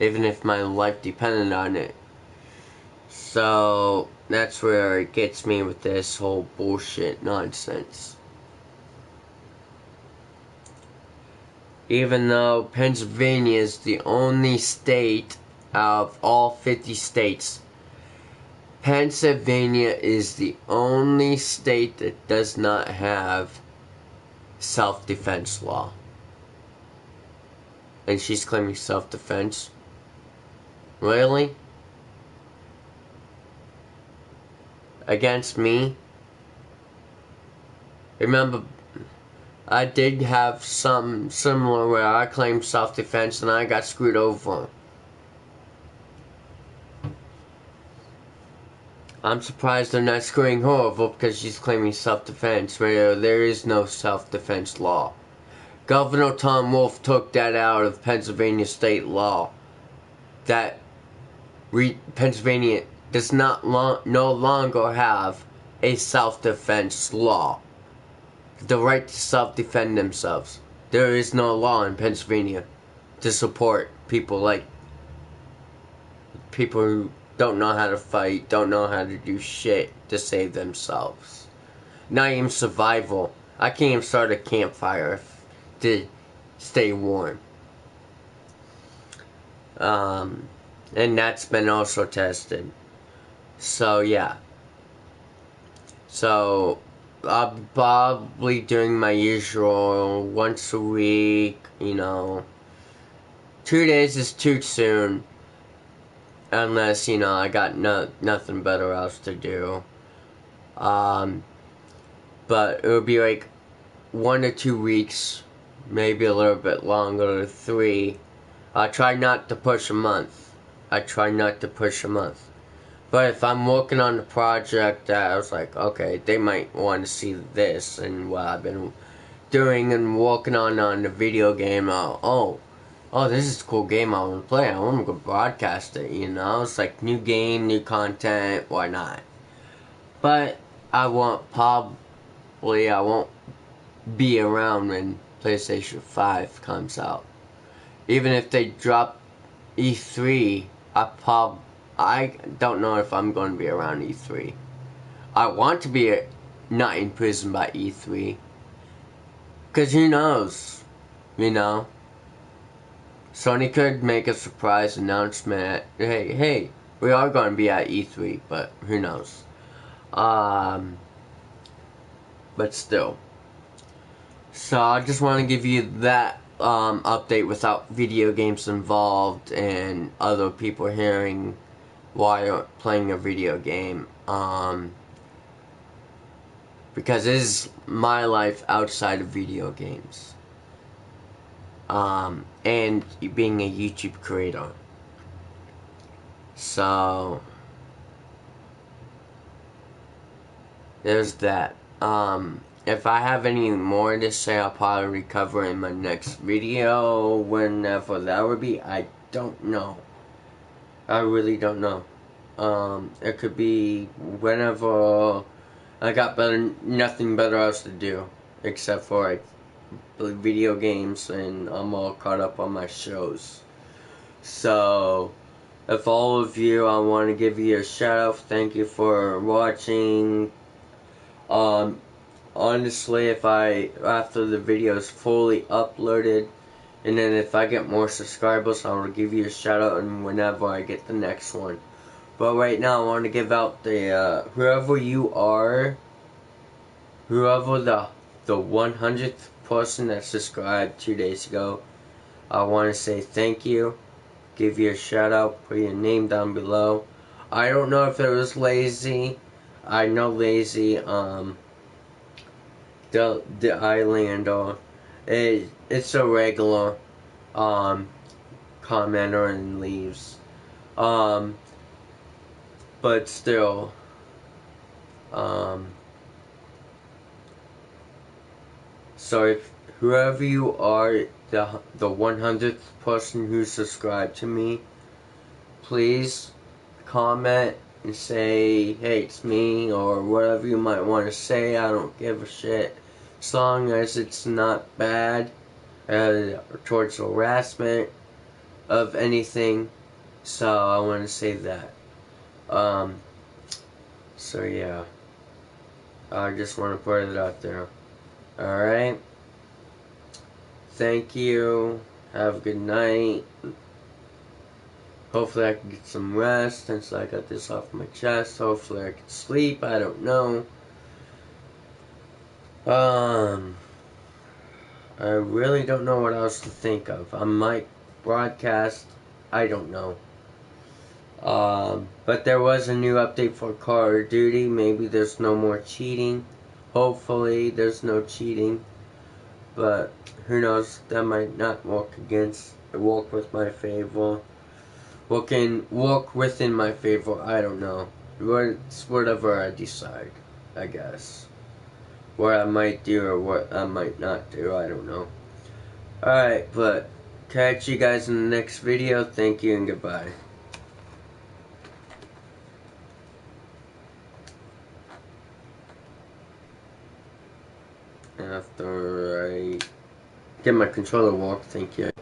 S1: even if my life depended on it. So that's where it gets me with this whole bullshit nonsense. Even though Pennsylvania is the only state out of all 50 states, Pennsylvania is the only state that does not have self-defense law. And she's claiming self-defense? Really? Against me? Remember, I did have some similar where I claimed self-defense and I got screwed over. I'm surprised they're not screwing her over because she's claiming self-defense, where there is no self-defense law. Governor Tom Wolf took that out of Pennsylvania state law. That Pennsylvania does no longer have a self-defense law. The right to self-defend themselves. There is no law in Pennsylvania to support people who don't know how to fight, don't know how to do shit to save themselves. Not even survival. I can't even start a campfire to stay warm. And that's been also tested. So yeah. So I'll probably doing my usual once a week, 2 days is too soon. Unless, I got nothing better else to do. But it would be like 1 to 2 weeks, maybe a little bit longer, 3. I try not to push a month. But if I'm working on a project that I was like, okay, they might want to see this and what I've been doing and working on the video game, oh, this is a cool game I want to play. I want to go broadcast it, It's like new game, new content, why not? But I won't be around when PlayStation 5 comes out. Even if they drop E3, I don't know if I'm going to be around E3. I want to be not in prison by E3. Because who knows, Sony could make a surprise announcement. Hey, we are going to be at E3, but who knows? But still. So I just want to give you that update without video games involved and other people hearing why you're playing a video game. Because it is my life outside of video games. And being a YouTube creator. So there's that. If I have any more to say, I'll probably cover in my next video, whenever that would be. I don't know. I really don't know. It could be whenever I got nothing better else to do, except for video games, and I'm all caught up on my shows. So, if all of you, I want to give you a shout out. Thank you for watching. Honestly, after the video is fully uploaded, and then if I get more subscribers, I will give you a shout out and whenever I get the next one. But right now, I want to give out the, whoever you are, whoever the 100th person that subscribed 2 days ago, I want to say thank you, give you a shout out, put your name down below. I don't know if it was lazy. I know lazy, the Islander, it's a regular, commenter and leaves, but still, so if whoever you are, the 100th person who subscribed to me, please comment and say, hey, it's me, or whatever you might want to say. I don't give a shit. As long as it's not bad towards harassment of anything. So I want to say that. So yeah. I just want to put it out there. Alright? Thank you. Have a good night. Hopefully I can get some rest since I got this off my chest. Hopefully I can sleep. I don't know. I really don't know what else to think of. I might broadcast. I don't know. But there was a new update for Call of Duty. Maybe there's no more cheating. Hopefully there's no cheating. But who knows? That might not work with my favor. Work within my favor. I don't know. It's whatever I decide, I guess. What I might do or what I might not do. I don't know. Alright, but catch you guys in the next video. Thank you and goodbye. After I get my controller walk, thank you.